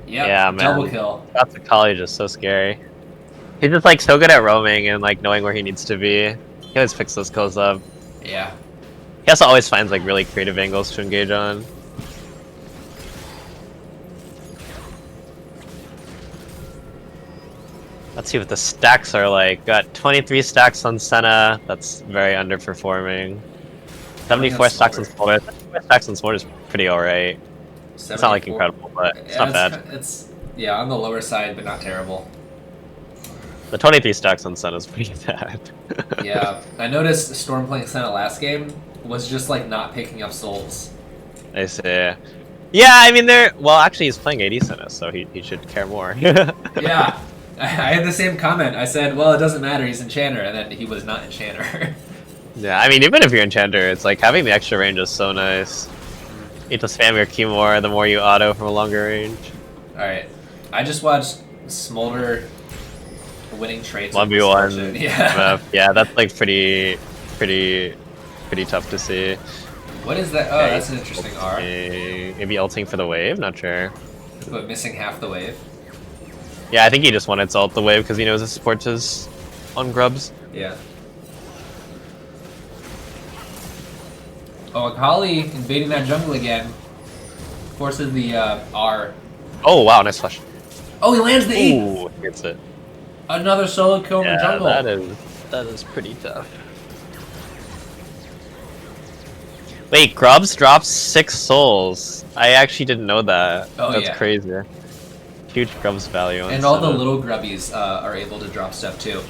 Yep, Yeah, man. double kill. That's Akali just so scary. He's just, like, so good at roaming and, like, knowing where he needs to be. He always picks those kills up. Yeah. He also always finds, like, really creative angles to engage on. Let's see what the stacks are like. Got 23 stacks on Senna. That's very underperforming. 74 stacks on Smolder. 74 stacks on Smolder is pretty alright. It's not, like, incredible, but it's not bad. It's, on the lower side, but not terrible. The 23 stacks on Senna is pretty bad. Yeah. I noticed Storm playing Senna last game was just, like, not picking up souls. I see. Yeah, I mean, well, actually, he's playing AD Senna, so he should care more. Yeah. I had the same comment. I said, well, it doesn't matter, he's Enchanter, and then he was not Enchanter. Yeah, I mean, even if you're Enchanter, it's like having the extra range is so nice. You have to spam your Q more, the more you auto from a longer range. Alright. I just watched Smolder winning trades. 1v1. Yeah. Yeah, that's like pretty tough to see. What is that? Oh, okay, that's an interesting R. Maybe ulting for the wave? Not sure. But missing half the wave? Yeah, I think he just wanted to ult the wave because he knows it supports his on grubs. Yeah. Oh, Akali invading that jungle again. Forces the R. Oh, wow, nice flash. Oh, he lands the E! Ooh, hits it. Another solo kill in the jungle. That is pretty tough. Wait, Grubs drops 6 souls. I actually didn't know that. Oh, That's yeah. crazy. Huge Grubs value. And all the little grubbies are able to drop stuff too.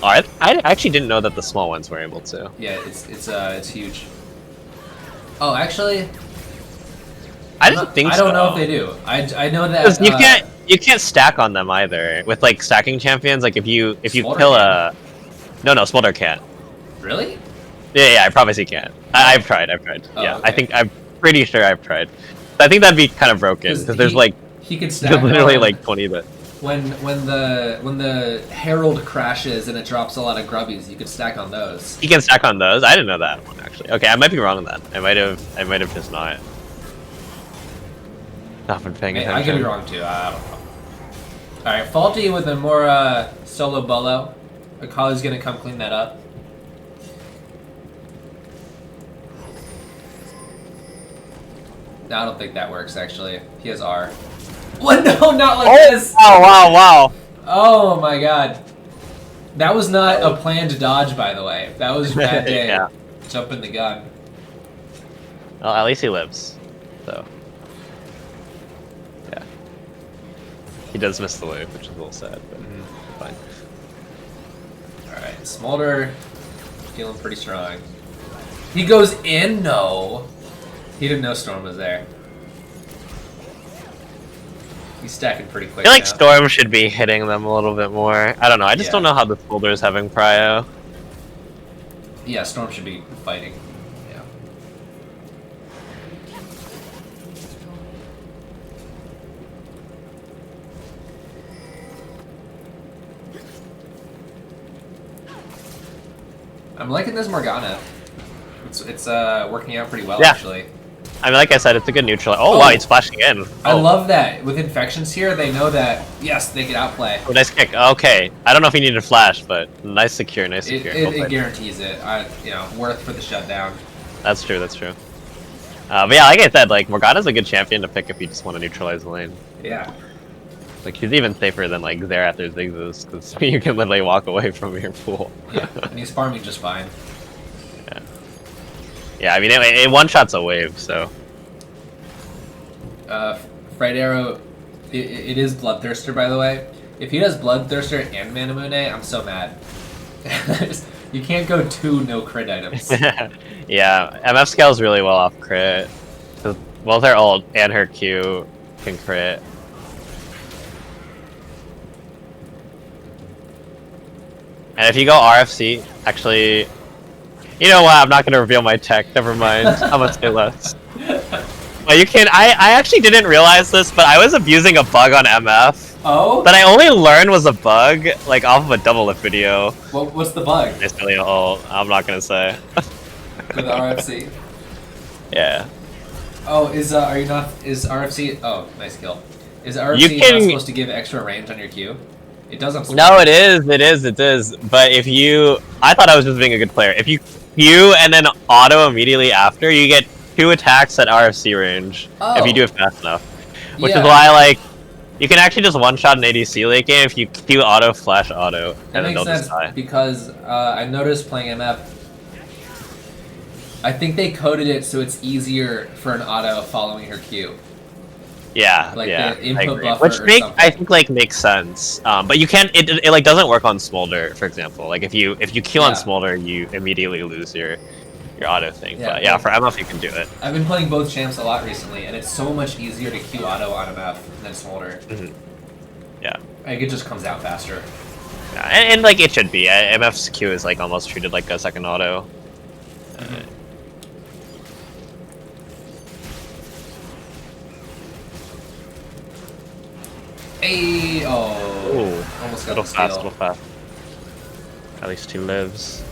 Oh, I actually didn't know that the small ones were able to. Yeah, it's huge. Oh, actually, I didn't think so. I don't know if they do. I know that you can't stack on them either. With like stacking champions, like if you Smolder kill can. no, Smolder can't. Really? Yeah, I promise he can't. I've tried. Oh, Yeah, okay. I'm pretty sure I've tried. I think that'd be kind of broken because there's like he could stack literally on like 20 but when the Herald crashes and it drops a lot of grubbies, you could stack on those. he can stack on those. I didn't know that one actually. Okay, I might be wrong on that. I might have just not been paying attention. I could be wrong too. I don't know. All right, Faulty with a more solo bolo. Akali's gonna come clean that up. No, I don't think that works actually. He has R. What? No, not like this. Oh wow. Oh my god. That was not a planned dodge, by the way. That was bad day. Yeah. Jumping the gun. Well, at least he lives. So yeah. He does miss the wave, which is a little sad, but fine. Alright, Smolder feeling pretty strong. He goes in? No. He didn't know Storm was there. He's stacking pretty quick. I feel like now. Storm should be hitting them a little bit more. I don't know. I just don't know how the Smolder is having prio. Yeah, Storm should be fighting. Yeah. I'm liking this Morgana. It's working out pretty well actually. I mean, like I said, it's a good neutral. Oh, wow, he's flashing in. I love that. With infections here, they know that, yes, they can outplay. Oh, nice kick. Okay. I don't know if he needed flash, but nice secure, nice secure. It guarantees it. Worth for the shutdown. That's true, that's true. But yeah, like I said, like, Morgana's a good champion to pick if you just want to neutralize the lane. Yeah. Like, she's even safer than, like, Zerath or Ziggs, because you can literally walk away from your pool. Yeah, and he's farming just fine. Yeah. Yeah, I mean, it one-shots a wave, so... Fright Arrow, it is Bloodthirster, by the way. If he does Bloodthirster and Manamune, I'm so mad. You can't go 2 no crit items. Yeah, MF scales really well off crit. Both her ult and her Q can crit. And if you go RFC, actually... You know what, I'm not going to reveal my tech, never mind. I'm going to say less. But you can... I actually didn't realize this, but I was abusing a bug on MF. Oh? That I only learned was a bug, like, off of a double lift video. What's the bug? It's really ult. I'm not going to say. For the RFC? Yeah. Oh, is RFC... Oh, nice kill. Is RFC not supposed to give extra range on your Q? It does on Smolder. No, it is. But if you... I thought I was just being a good player. If you Q and then auto immediately after, you get 2 attacks at RFC range. Oh. If you do it fast enough. Which is why, like, you can actually just one-shot an ADC late game if you Q auto, flash auto, that and then makes they'll sense just die. because I noticed playing MF, I think they coded it so it's easier for an auto following her Q. Yeah, like yeah, the input buffer which I think like makes sense. But you can't. It like doesn't work on Smolder, for example. Like if you Q on Smolder, you immediately lose your auto thing. Yeah, but yeah, for MF you can do it. I've been playing both champs a lot recently, and it's so much easier to Q auto on MF than Smolder. Yeah, like it just comes out faster. Yeah, and like it should be. MF's Q is like almost treated like a second auto. Hey, oh, ooh, almost got little fast. At least he lives.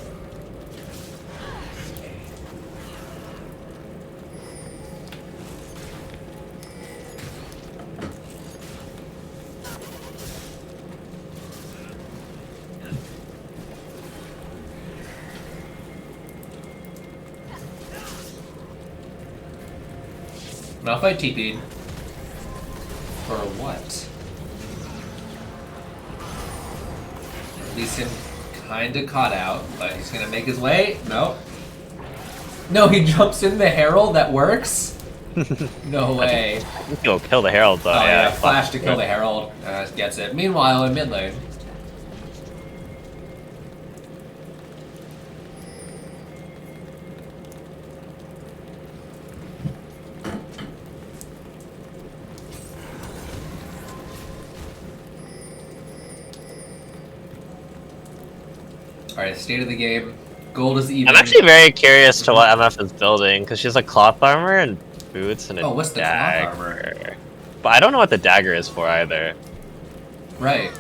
Malphite TP'd. For what? Lee Sin kinda caught out, but he's gonna make his way. No. No, he jumps in the Herald. That works. No way. I think he'll kill the Herald though. Oh yeah, flash to kill the Herald. Gets it. Meanwhile, in mid lane. Alright, state of the game. Gold is even. I'm actually very curious to what MF is building, because she has like cloth armor and boots and a what's the dagger. cloth armor? But I don't know what the dagger is for either. Right.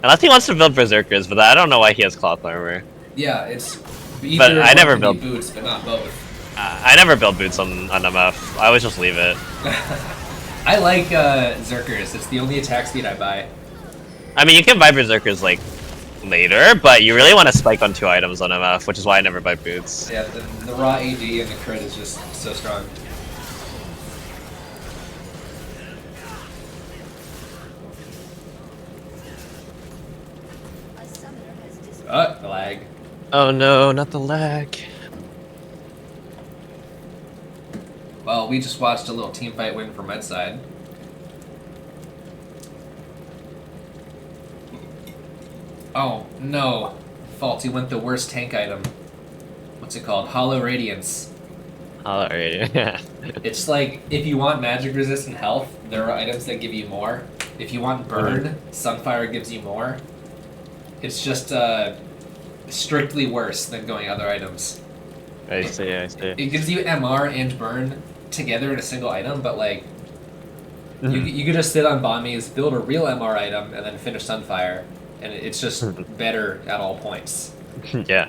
Unless he wants to build berserkers, but I don't know why he has cloth armor. Yeah, it's But I never build build boots, but not both. I never build boots on MF. I always just leave it. I like Zerkers. It's the only attack speed I buy. I mean, you can buy berserkers like later, but you really want to spike on 2 items on MF, which is why I never buy boots. Yeah, the raw AD and the crit is just so strong. The lag. Oh no, not the lag. Well, we just watched a little team fight win for Med side. Oh, no. Faulty went the worst tank item. What's it called? Hollow Radiance. Alright, yeah. It's like, if you want magic resistant health, there are items that give you more. If you want burn, Sunfire gives you more. It's just strictly worse than going other items. I see. It gives you MR and burn together in a single item, but like, you could just sit on Bombies, build a real MR item, and then finish Sunfire. And it's just better at all points. Yeah.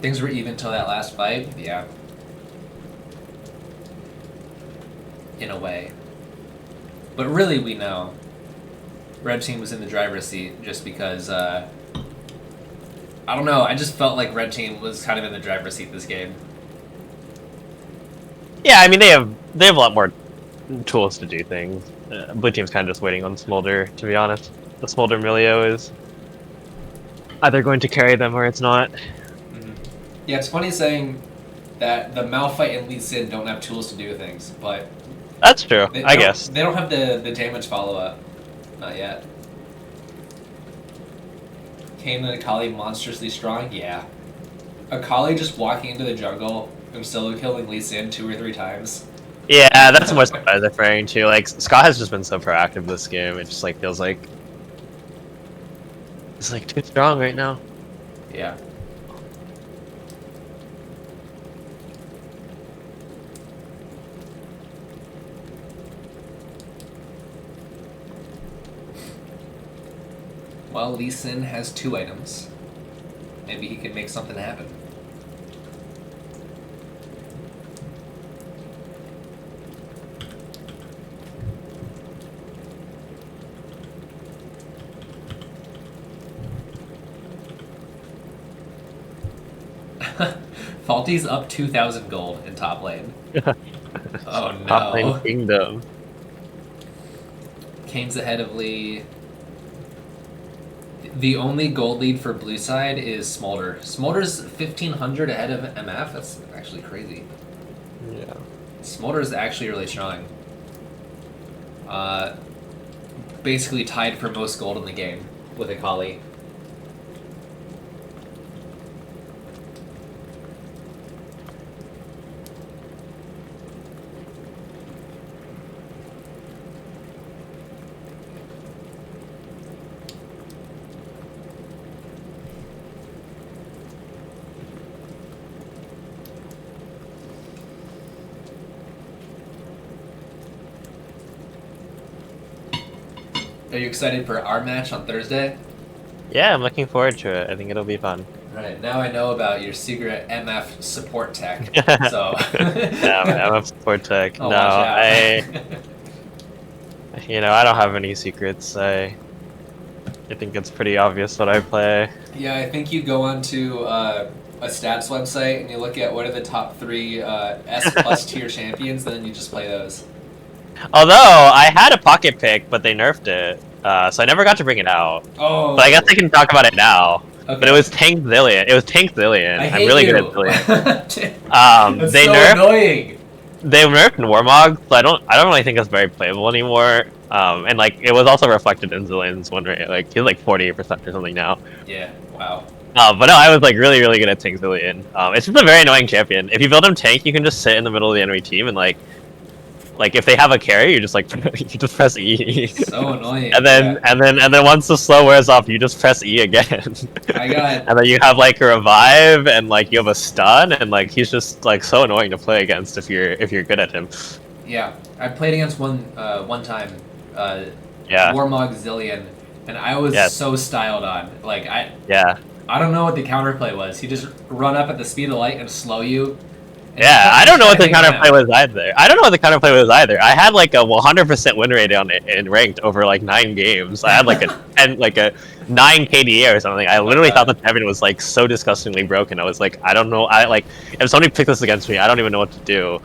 Things were even till that last fight, yeah. In a way. But really, we know Red Team was in the driver's seat just because, I don't know, I just felt like Red Team was kind of in the driver's seat this game. Yeah, I mean, they have a lot more tools to do things. Blue Team's kind of just waiting on Smolder, to be honest. The Smolder Milio is either going to carry them or it's not. Yeah, it's funny saying that the Malphite and Lee Sin don't have tools to do things, but... That's true, I guess. They don't have the damage follow-up. Not yet. Kayn and Akali monstrously strong? Yeah. Akali just walking into the jungle and solo killing Lee Sin 2 or 3 times. Yeah, that's what I was referring to. Like, Scott has just been so proactive this game, it just like feels like... It's like too strong right now. Yeah. Well, Lee Sin has 2 items. Maybe he could make something happen. Faulty's up 2,000 gold in top lane. Oh no. Top lane kingdom. Kane's ahead of Lee. The only gold lead for blue side is Smolder. Smolder's 1,500 ahead of MF. That's actually crazy. Yeah. Smolder's actually really strong. Basically tied for most gold in the game with Akali. Are you excited for our match on Thursday? Yeah, I'm looking forward to it. I think it'll be fun. Alright, now I know about your secret MF support tech. So Yeah, I'm a support tech. Oh, No, watch out. I don't have any secrets. I think it's pretty obvious what I play. Yeah, I think you go on to a stats website and you look at what are the top 3 S plus tier champions, and then you just play those. Although I had a pocket pick, but they nerfed it, so I never got to bring it out. Oh. But I guess I can talk about it now. Okay. But it was Tank Zillion. It was Tank Zillion. I hate I'm really you. good at Zillion. That's they so nerfed. annoying. They nerfed Warmog, so I don't really think it's very playable anymore. And like it was also reflected in Zillion's win rate. Like he's like 48% or something now. Yeah. Wow. But no, I was like really good at Tank Zillion. It's just a very annoying champion. If you build him tank, you can just sit in the middle of the enemy team and like if they have a carry, you just like you just press E. So annoying. and then once the slow wears off, you just press E again. I got. And then you have like a revive and like you have a stun and like he's just like so annoying to play against if you're good at him. Yeah, I played against one time. Yeah. Warmog Zillion, and I was so styled on. Like I don't know what the counterplay was. He just run up at the speed of light and slow you. Yeah, I don't know what the counterplay was either. I had like a 100% win rate on it in ranked over like 9 games. I had like a 9 KDA or something. I literally thought the champion was like so disgustingly broken. I was like, I don't know. If somebody picked this against me, I don't even know what to do.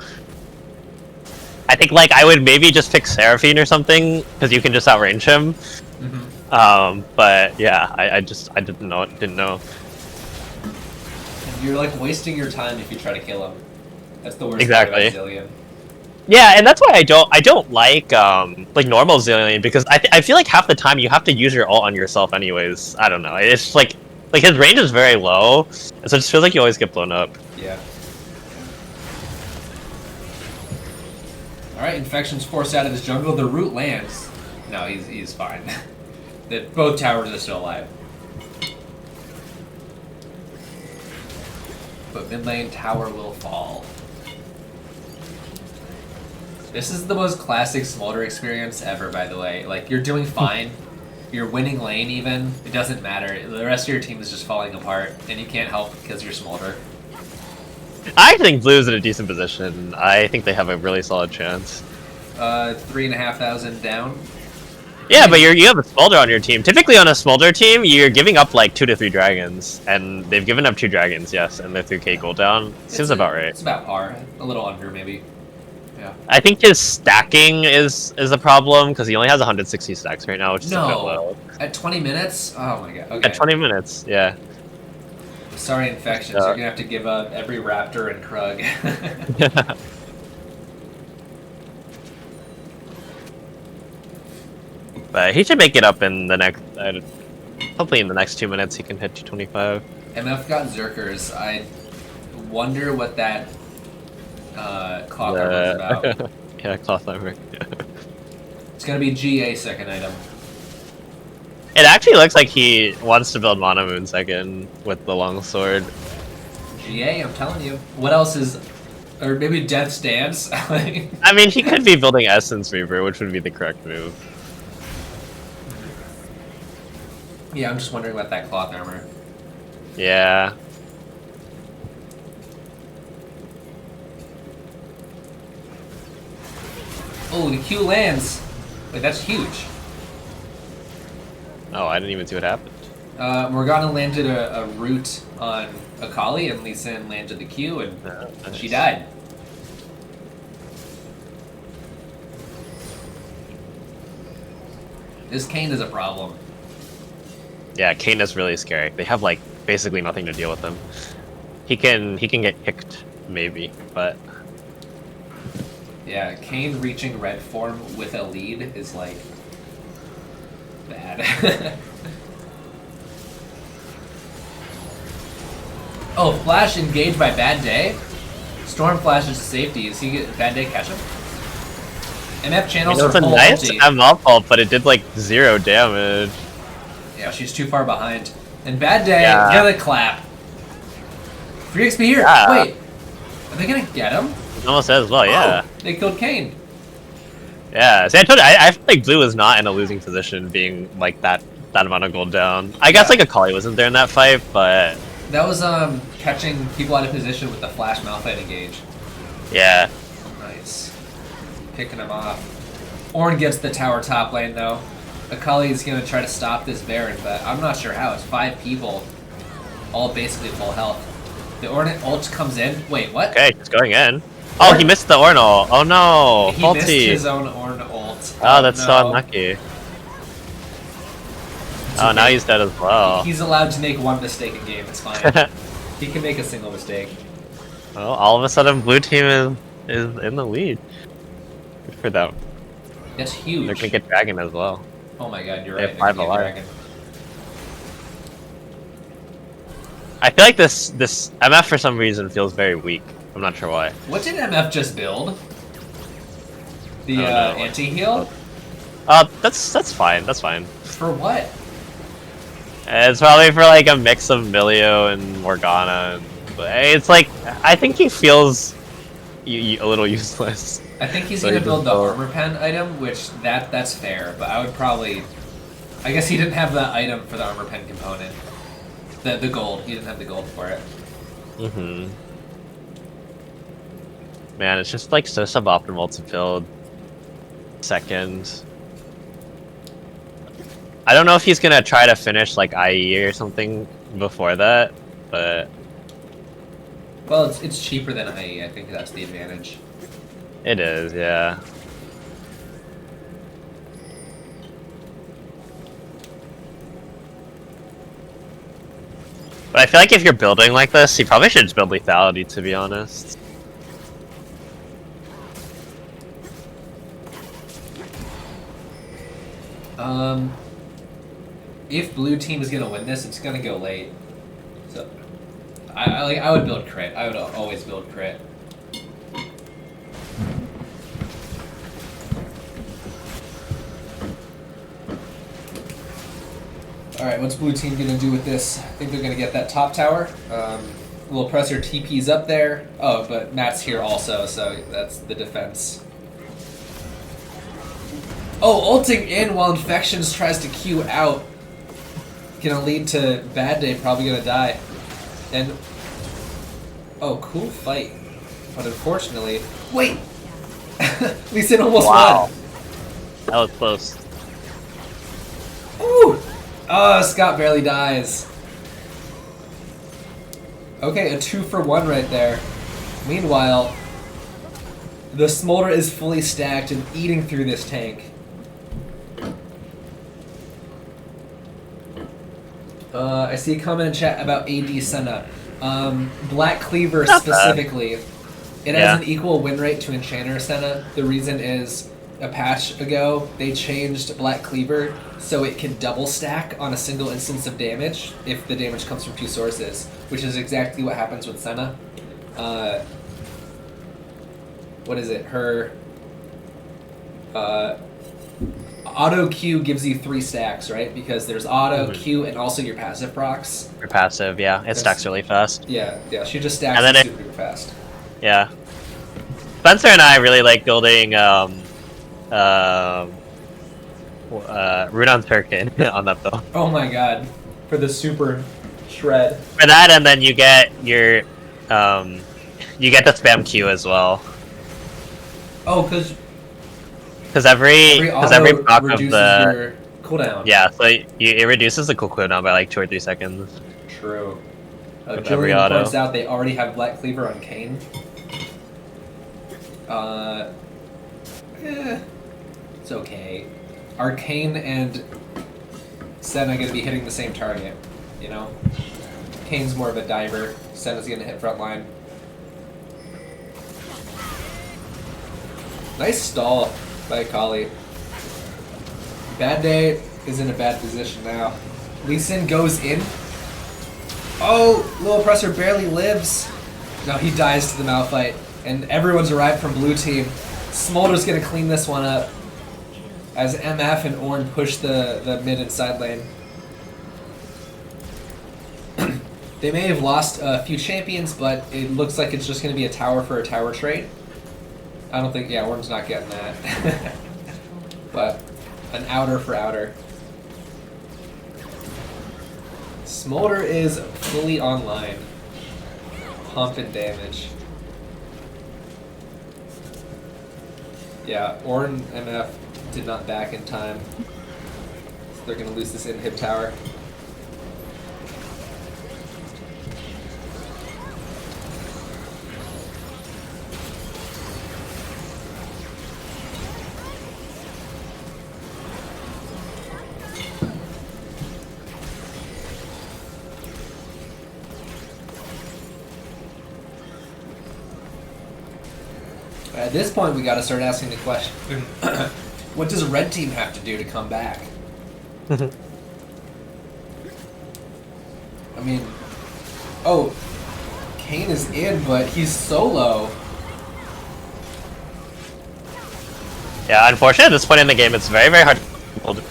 I think like I would maybe just pick Seraphine or something because you can just outrange him. Mm-hmm. But yeah, I didn't know. You're like wasting your time if you try to kill him. That's the worst exactly. part about Zillion. Yeah, and that's why I don't like normal Zillion because I feel like half the time you have to use your ult on yourself anyways. I don't know. It's like his range is very low, so it just feels like you always get blown up. Yeah. All right, Infection's forced out of his jungle. The root lands. No, he's fine. Both towers are still alive. But mid lane tower will fall. This is the most classic Smolder experience ever, by the way. Like, you're doing fine. You're winning lane, even. It doesn't matter. The rest of your team is just falling apart, and you can't help because you're Smolder. I think Blue's in a decent position. I think they have a really solid chance. 3,500 down. Yeah, but you have a Smolder on your team. Typically on a Smolder team, you're giving up like 2 to 3 dragons, and they've given up 2 dragons, yes, and they're 3k cooldown. Seems about right. It's about par. A little under, maybe. Yeah. I think his stacking is a problem because he only has 160 stacks right now, which is a bit low. At 20 minutes? Oh my god. Okay. At 20 minutes, yeah. Sorry, Infections. You're gonna have to give up every Raptor and Krug. But he should make it up in the next. Hopefully, in the next 2 minutes, he can hit 225. MF got Zerkers. I wonder what that cloth armor is about. Yeah, cloth armor. It's gonna be GA second item. It actually looks like he wants to build Mana Moon second with the longsword. GA, I'm telling you. What else is... Or maybe Death's Dance? I mean, he could be building Essence Reaver, which would be the correct move. Yeah, I'm just wondering about that cloth armor. Yeah. Oh, the Q lands. Wait, that's huge. Oh, I didn't even see what happened. Morgana landed a root on Akali, and Lee Sin landed the Q, and nice. She died. This Kayn is a problem. Yeah, Kayn is really scary. They have like basically nothing to deal with him. He can get kicked maybe, but yeah, Kayn reaching red form with a lead is like bad. Oh, Flash engaged by Bad Day. Storm flashes to safety. Is he get Bad Day catch him? MF channels it was a nice MF ult, but it did like 0 damage. Yeah, she's too far behind. And Bad Day, get a clap. Free XP here. Yeah. Wait, are they gonna get him? It almost as well, yeah. Oh, they killed Kayn. Yeah, see, I told you, I feel like Blue was not in a losing position being like that amount of gold down. I guess like Akali wasn't there in that fight, but that was catching people out of position with the Flash Malphite engage. Yeah. Nice. Picking him off. Ornn gets the tower top lane though. Akali's gonna try to stop this Baron, but I'm not sure how. It's 5 people, all basically full health. The Ornate ult comes in. Wait, what? Okay, it's going in. Oh, he missed the Ornal. Oh no, He faulty. missed his own Orn ult. Oh, that's no. so unlucky. Oh, now he's dead as well. He's allowed to make one mistake in game. It's fine. He can make a single mistake. Well, all of a sudden, blue team is in the lead. Good for them. That's huge. They're gonna get dragon as well. Oh my god, you're They right. have 5 alive. I feel like this MF for some reason feels very weak. I'm not sure why. What did MF just build? The Oh, no. anti-heal? That's fine. That's fine. For what? It's probably for like a mix of Milio and Morgana. It's like I think he feels a little useless. I think he's So gonna he build the doesn't- armor pen item, which that's fair. But I would probably, I guess he didn't have the item for the armor pen component. The gold. He didn't have the gold for it. Mm-hmm. Man, it's just like so suboptimal to build second. I don't know if he's gonna try to finish like IE or something before that, but Well, it's cheaper than IE. I think that's the advantage. it is, yeah. But I feel like if you're building like this, you probably should just build lethality, to be honest. If blue team is gonna win this, it's gonna go late. So, I would build crit. I would always build crit. Alright, what's blue team gonna do with this? I think they're gonna get that top tower. Little presser TP's up there. Oh, but Matt's here also, so that's the defense. Oh, ulting in while Infections tries to Q out. Gonna lead to Bad Day, probably gonna die. And... oh, cool fight. But unfortunately... wait! Lee Sin almost won! That was close. Ooh! Oh, Scott barely dies. Okay, a 2-for-1 right there. Meanwhile, the Smolder is fully stacked and eating through this tank. I see a comment in chat about AD Senna. Black Cleaver Not specifically. It Yeah. has an equal win rate to Enchanter Senna. The reason is, a patch ago, they changed Black Cleaver so it can double stack on a single instance of damage if the damage comes from 2 sources, which is exactly what happens with Senna. What is it? Her auto Q gives you 3 stacks, right? Because there's auto, Q, and also your passive procs. Your passive, yeah. It stacks really fast. Yeah, she just stacks And then super fast. Yeah. Spencer and I really like building Rune on Turkin on that build. Oh my god. For the super shred. For that, and then you get your you get the spam Q as well. Oh, because Every auto proc of reduces the your cooldown. yeah, so it reduces the cooldown by like 2 or 3 seconds. True. With every Jillian auto. points out they already have Black Cleaver on Kayn. It's okay. Arcane and Senna gonna be hitting the same target, you know? Kane's more of a diver, Senna's gonna hit front line. Nice stall by Kali. Bad Day is in a bad position now. Lee Sin goes in. Oh, Little Oppressor barely lives. No, he dies to the Malphite. And everyone's arrived from blue team. Smolder's gonna clean this one up. As MF and Ornn push the mid and side lane. They may have lost a few champions, but it looks like it's just gonna be a tower for a tower trade. I don't think, yeah, Ornn's not getting that. But an outer for outer. Smolder is fully online. Pumping damage. Yeah, Ornn MF did not back in time. So they're gonna lose this inhib tower. At this point, we got to start asking the question: what does red team have to do to come back? I mean, oh, Kane is in, but he's solo. Yeah, unfortunately, at this point in the game, it's very, very hard to hold.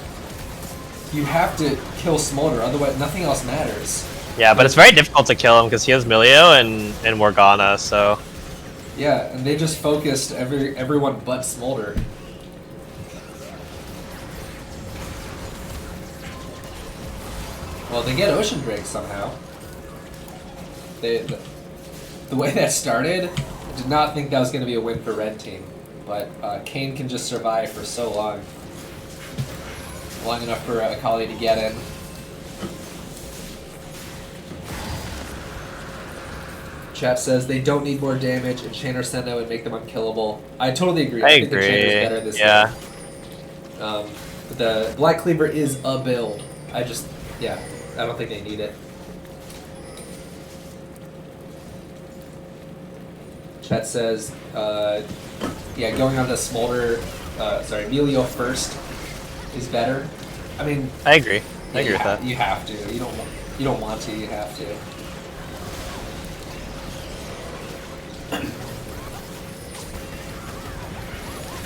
You have to kill Smolder, otherwise nothing else matters. Yeah, but it's very difficult to kill him because he has Milio and Morgana, so... Yeah, and they just focused everyone but Smolder. Well, they get Ocean Break somehow. The way that started, I did not think that was going to be a win for red team. But Kane can just survive for so long. Long enough for Akali to get in. Chat says they don't need more damage and Chain or Senna would make them unkillable. I totally agree. I think the Chain is better this game. But the Black Cleaver is a build. I don't think they need it. Chat says, yeah, going on to Smolder, Melio first is better. I mean, I agree. I agree with that. You have to. You don't want to. You have to.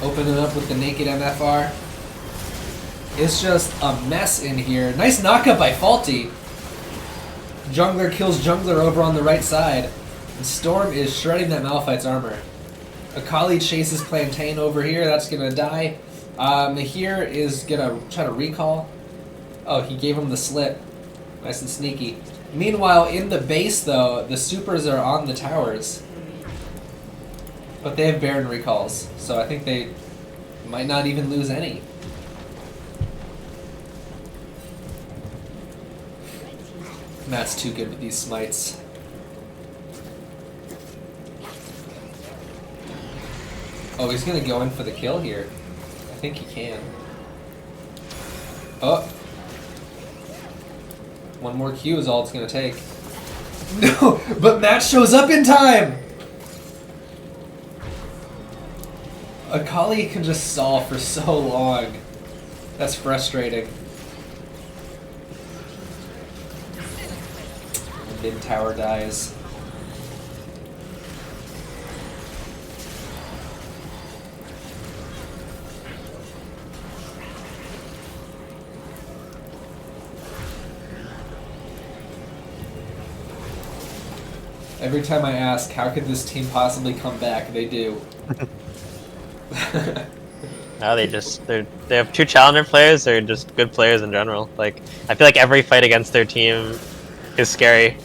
Open it up with the naked MFR. It's just a mess in here. Nice knockup by Faulty. Jungler kills Jungler over on the right side. And Storm is shredding that Malphite's armor. Akali chases Plantain over here. That's gonna die. Mahir is gonna try to recall. Oh, he gave him the slit. Nice and sneaky. Meanwhile, in the base, though, the supers are on the towers. But they have Baron recalls, so I think they might not even lose any. Matt's too good with these smites. Oh, he's gonna go in for the kill here. I think he can. Oh. One more Q is all it's gonna take. No, but Matt shows up in time! Akali can just stall for so long. That's frustrating. The mid tower dies. Every time I ask, how could this team possibly come back, they do. No, they have two challenger players. They're just good players in general. Like, I feel like every fight against their team is scary.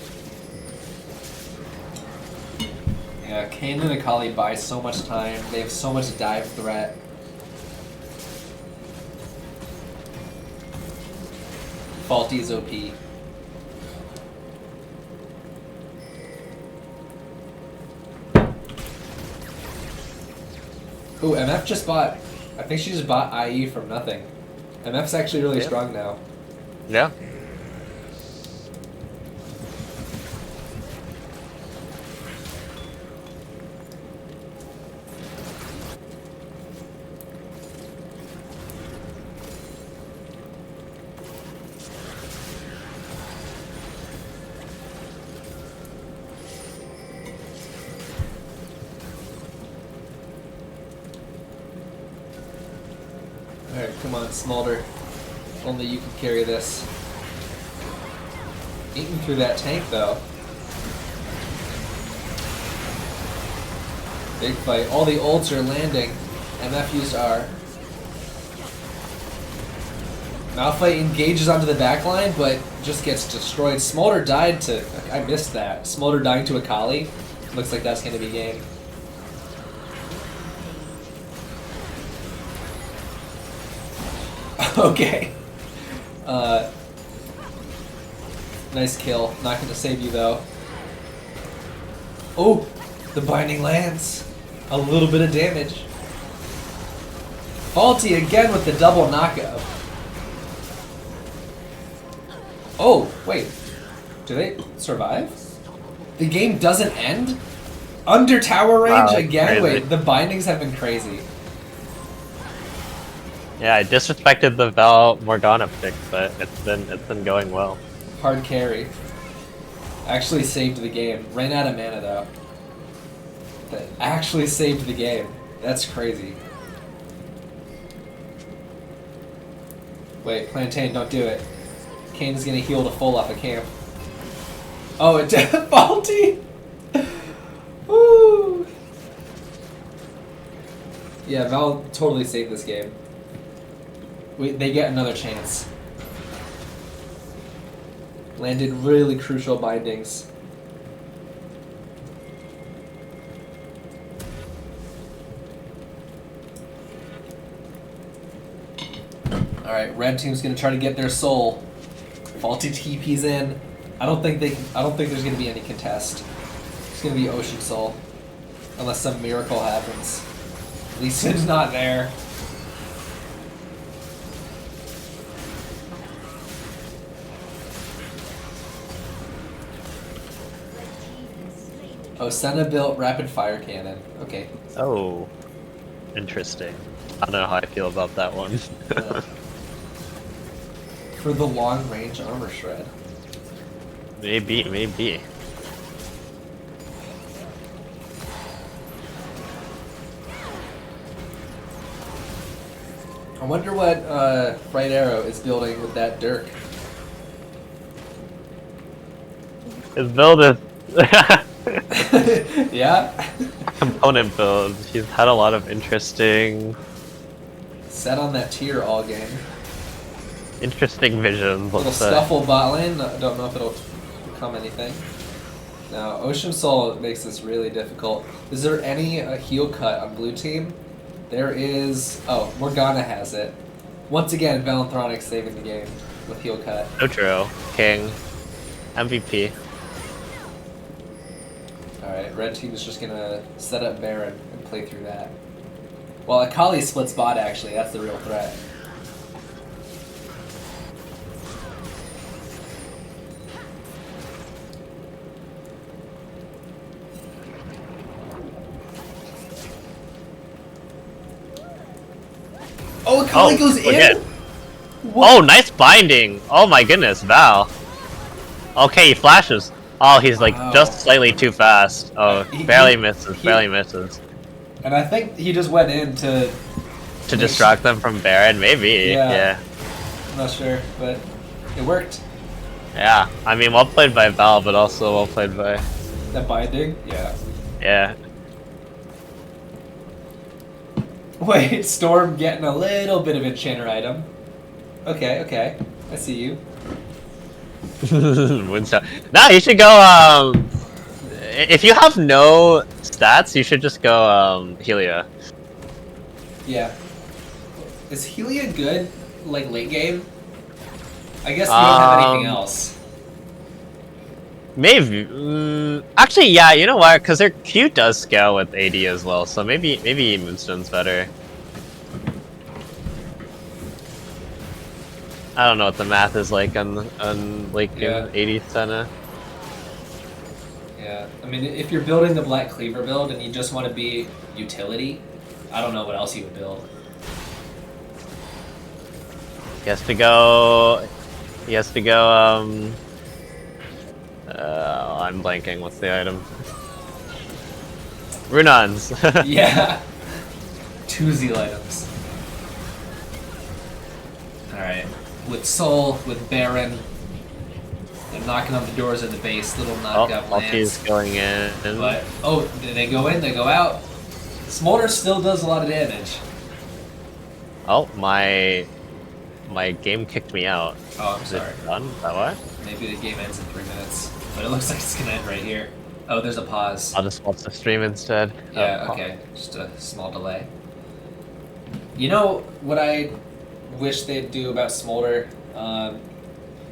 Yeah, Kane and Akali buy so much time. They have so much dive threat. Faulty is OP. Ooh, MF just bought... I think she just bought IE from nothing. MF's actually really strong now. Yeah. Alright, come on, Smolder. Only you can carry this. Eating through that tank, though. Big fight. All the ults are landing. MF used R. Malphite engages onto the backline, but just gets destroyed. Smolder died to... I missed that. Smolder dying to Akali. Looks like that's going to be game. Okay. Nice kill. Not going to save you, though. Oh! The binding lands. A little bit of damage. Faulty again with the double knockup. Oh, wait. Do they survive? The game doesn't end? Under tower range Wow, again? crazy. Wait, the bindings have been crazy. Yeah, I disrespected the Val Morgana pick, but it's been going well. Hard carry. Actually saved the game. Ran out of mana though. That actually saved the game. That's crazy. Wait, Plantain, don't do it. Kane's gonna heal to full off a camp. Oh, it did faulty! Woo! Yeah, Val totally saved this game. They get another chance. Landed really crucial bindings. Alright, red team's gonna try to get their soul. Faulty TP's in. I don't think there's gonna be any contest. It's gonna be Ocean Soul. Unless some miracle happens. Lee Sin's not there. Oh, Senna built rapid fire cannon. Okay. Oh, interesting. I don't know how I feel about that one. For the long range armor shred. Maybe. I wonder what Bright Arrow is building with that Dirk. His build is Yeah? component build. He's had a lot of interesting Set on that tier all game. visions. Little Let's say. scuffle bot lane. I don't know if it'll become anything. Now, Ocean Soul makes this really difficult. Is there any heal cut on blue team? There is... Oh, Morgana has it. Once again, Valentronic saving the game with heal cut. Outro, King, MVP. Alright, red team is just gonna set up Baron and play through that. Well, Akali splits bot actually, that's the real threat. Oh, Akali goes in? What? Oh, nice binding! Oh my goodness, Val. Okay, he flashes. Oh, he's like Wow. just slightly too fast. Oh, He- barely he- misses, he- barely misses. And I think he just went in to... To distract them from Baron, maybe. Yeah. I'm not sure, but it worked. Yeah. I mean, well played by Val, but also well played by... That binding? Yeah. Yeah. Wait, Storm getting a little bit of enchanter item. Okay, I see you. Moonstone. Nah, you should go, if you have no stats, you should just go, Helia. Yeah. Is Helia good, like, late game? I guess you don't have anything else. Maybe. Actually, yeah, you know what? Because their Q does scale with AD as well, so maybe Moonstone's better. I don't know what the math is like on late game AD Senna. Yeah, I mean, if you're building the Black Cleaver build and you just want to be utility, I don't know what else you would build. He has to go. I'm blanking. What's the item? Runons. Yeah. 2 Zeal items. Alright. With Soul, with Baron. They're knocking on the doors of the base. Little knock-up Ulti's going in. But, oh, did they go in? They go out. Smolder still does a lot of damage. Oh, my game kicked me out. Oh, I'm Is sorry. it done? Is that why? Maybe the game ends in 3 minutes. But it looks like it's gonna end right here. Oh, there's a pause. I'll just watch the stream instead. Yeah, Oh, okay. Just a small delay. You know what I wish they'd do about Smolder?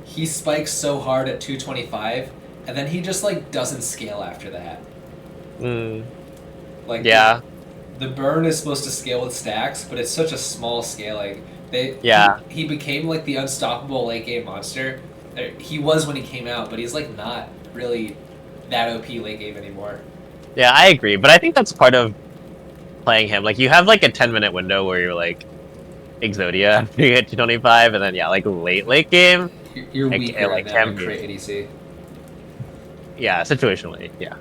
He spikes so hard at 225, and then he just, like, doesn't scale after that. Like, Yeah. The burn is supposed to scale with stacks, but it's such a small scaling. Yeah. He became, like, the unstoppable late-game monster. He was when he came out, but he's, like, not really that OP late game anymore. Yeah, I agree, but I think that's part of playing him. Like, you have like a 10-minute window where you're like Exodia after you hit 225, and then yeah, like late game, You're weaker like than can a crit be. ADC. Yeah, situationally, yeah.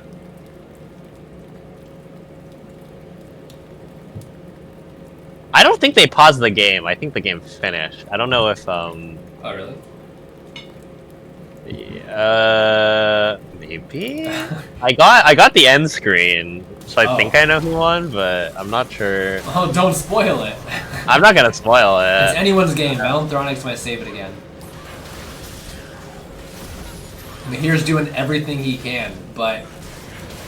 I don't think they paused the game. I think the game finished. I don't know if Oh really? Maybe. I got the end screen, so I think Oh. I know who won, but I'm not sure. Oh, don't spoil it. I'm not gonna spoil It's it. anyone's game. Valenthronix might save it again. Mahir's doing everything he can, but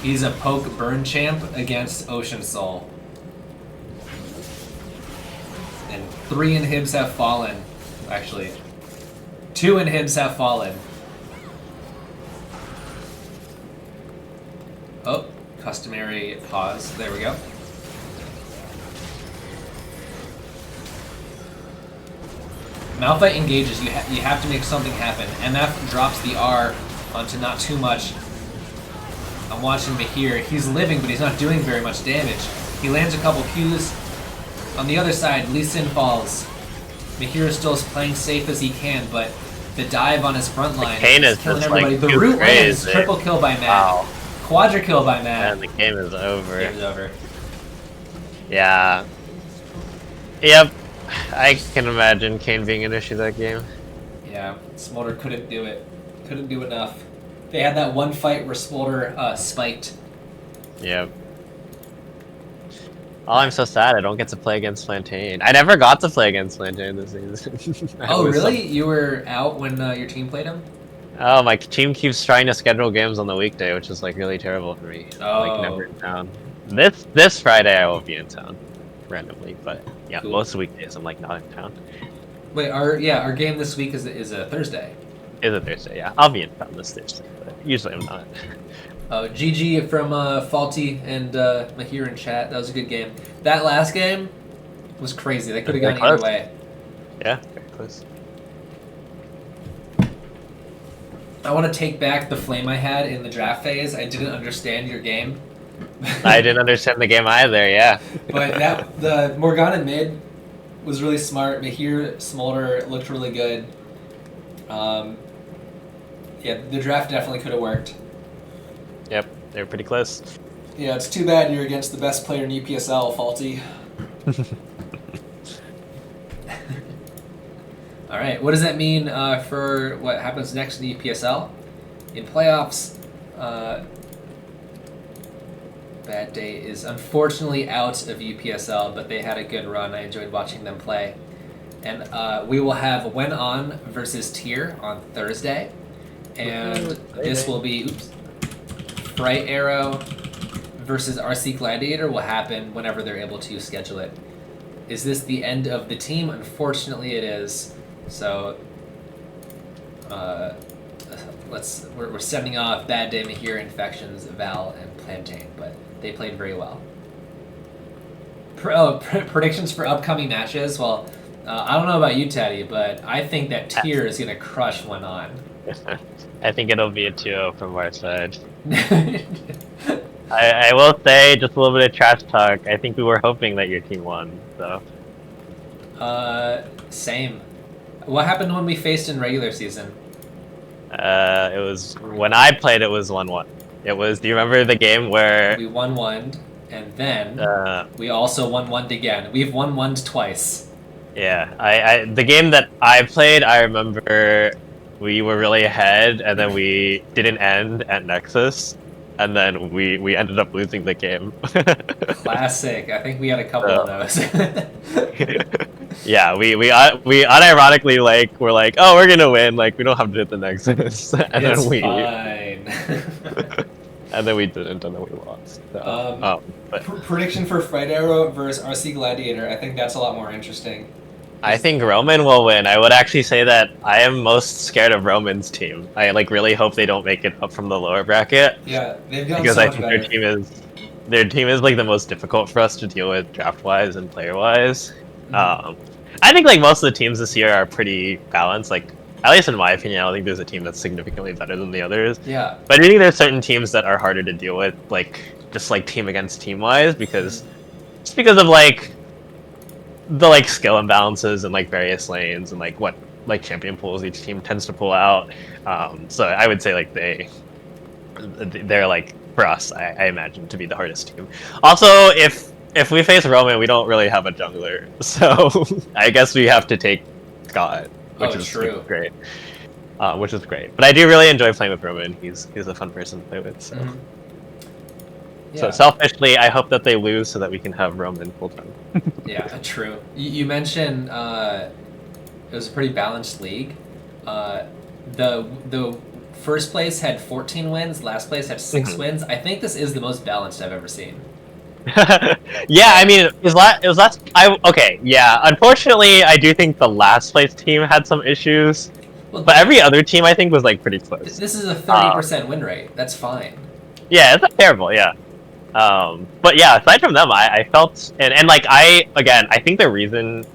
he's a poke burn champ against Ocean Soul. And 3 inhibs have fallen. Actually, 2 inhibs have fallen. Oh, customary pause. There we go. Malphite engages. You have to make something happen. MF drops the R onto not too much. I'm watching Mahir. He's living, but he's not doing very much damage. He lands a couple Qs. On the other side, Lee Sin falls. Mahir is still playing safe as he can, but the dive on his front line is killing everybody. Like, the root lands. Crazy. Triple kill by Matt. Wow. Quadra kill by Matt. And the game is over. Game's over. Yeah. Yep. I can imagine Kane being an issue that game. Yeah, Smolder couldn't do it. Couldn't do enough. They had that one fight where Smolder spiked. Yep. Oh, I'm so sad I don't get to play against Plantain. I never got to play against Plantain this season. Oh, really? You were out when your team played him? Oh, my team keeps trying to schedule games on the weekday, which is like really terrible for me. Oh. Like never in town. This Friday I will be in town, randomly, but yeah, Cool. most weekdays I'm like not in town. Wait, our game this week is a Thursday. It's a Thursday, yeah. I'll be in town this Thursday, but usually I'm not. GG from Faulty and Mahir in chat. That was a good game. That last game was crazy. They could have gone either way. Yeah, very close. I want to take back the flame I had in the draft phase. I didn't understand your game. I didn't understand the game either, yeah. But the Morgana mid was really smart. Mahir Smolder looked really good. Yeah, the draft definitely could have worked. Yep, they were pretty close. Yeah, it's too bad you're against the best player in UPSL, Faulty. All right, what does that mean for what happens next in the UPSL? In playoffs, Bad Day is unfortunately out of UPSL, but they had a good run. I enjoyed watching them play. And we will have When On versus Tier on Thursday. And this will be, Bright Arrow versus rcgladiator will happen whenever they're able to schedule it. Is this the end of the team? Unfortunately, it is. So, we're sending off Bad Day, Mahir, Infections, Val, and Plantain, but they played very well. Predictions for upcoming matches? Well, I don't know about you, Teddy, but I think that Tier is going to crush When On. I think it'll be a 2-0 from our side. I will say, just a little bit of trash talk, I think we were hoping that your team won, so. Same. What happened when we faced in regular season? It was, when I played it was 1-1. It was, do you remember the game where... We 1-1'd, and then we also 1-1'd again. We've 1-1'd twice. Yeah, the game that I played, I remember we were really ahead, and then we didn't end at Nexus, and then we ended up losing the game. Classic. I think we had a couple of those. Yeah, we unironically like we're like, oh, we're gonna win, like we don't have to hit the Nexus, and it's then we fine. and then we didn't, and then we lost. So, prediction for Fright Arrow versus RC Gladiator. I think that's a lot more interesting. I think Roman will win. I would actually say that I am most scared of Roman's team. I like really hope they don't make it up from the lower bracket. Yeah, they've gotten because so I much think better. their team is like the most difficult for us to deal with draft wise and player wise. I think like most of the teams this year are pretty balanced. Like at least in my opinion, I don't think there's a team that's significantly better than the others. Yeah. But I think there's certain teams that are harder to deal with, like just like team against team wise, because just because of like the like skill imbalances and like various lanes and like what like champion pools each team tends to pull out. So I would say like they're like for us, I imagine to be the hardest team. Also, if we face Roman, we don't really have a jungler, so I guess we have to take Scott, which is true. Great. Which is great. But I do really enjoy playing with Roman. He's a fun person to play with. So, so selfishly, I hope that they lose so that we can have Roman full time. Yeah, true. You mentioned it was a pretty balanced league. The first place had 14 wins. Last place had 6 wins. I think this is the most balanced I've ever seen. Yeah, I mean, it was last. Okay, yeah. Unfortunately, I do think the last place team had some issues. Well, but every other team, I think, was like pretty close. This is a 30% win rate. That's fine. Yeah, it's not terrible. Yeah, but yeah, aside from them, I felt and like I think the reason.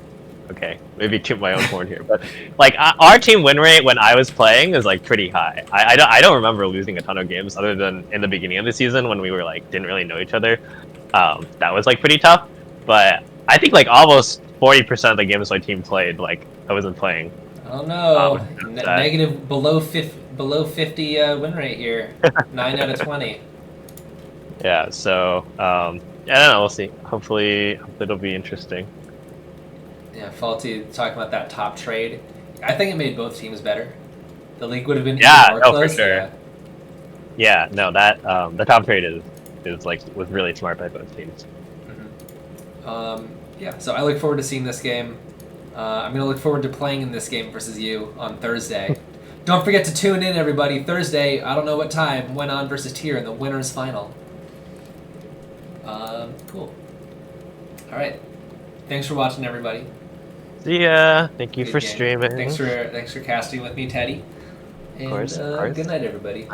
Okay, maybe toot my own horn here, but like our team win rate when I was playing is like pretty high. I don't remember losing a ton of games other than in the beginning of the season when we were like didn't really know each other. That was like pretty tough. But I think like almost 40% of the games my team played, like I wasn't playing. Oh no, negative below 50 win rate here. 9 out of 20. Yeah, so I don't know. We'll see. Hopefully it'll be interesting. Yeah, Faulty talking about that top trade. I think it made both teams better. The league would have been more close. For sure. Yeah, no, that the top trade was really smart by both teams. Yeah, so I look forward to seeing this game. I'm gonna look forward to playing in this game versus you on Thursday. Don't forget to tune in, everybody. Thursday, I don't know what time, Went On versus Tier in the winners final. Cool. All right. Thanks for watching, everybody. See ya. Thank you for streaming. Thanks for casting with me, Teddy. And, of course. Good night, everybody.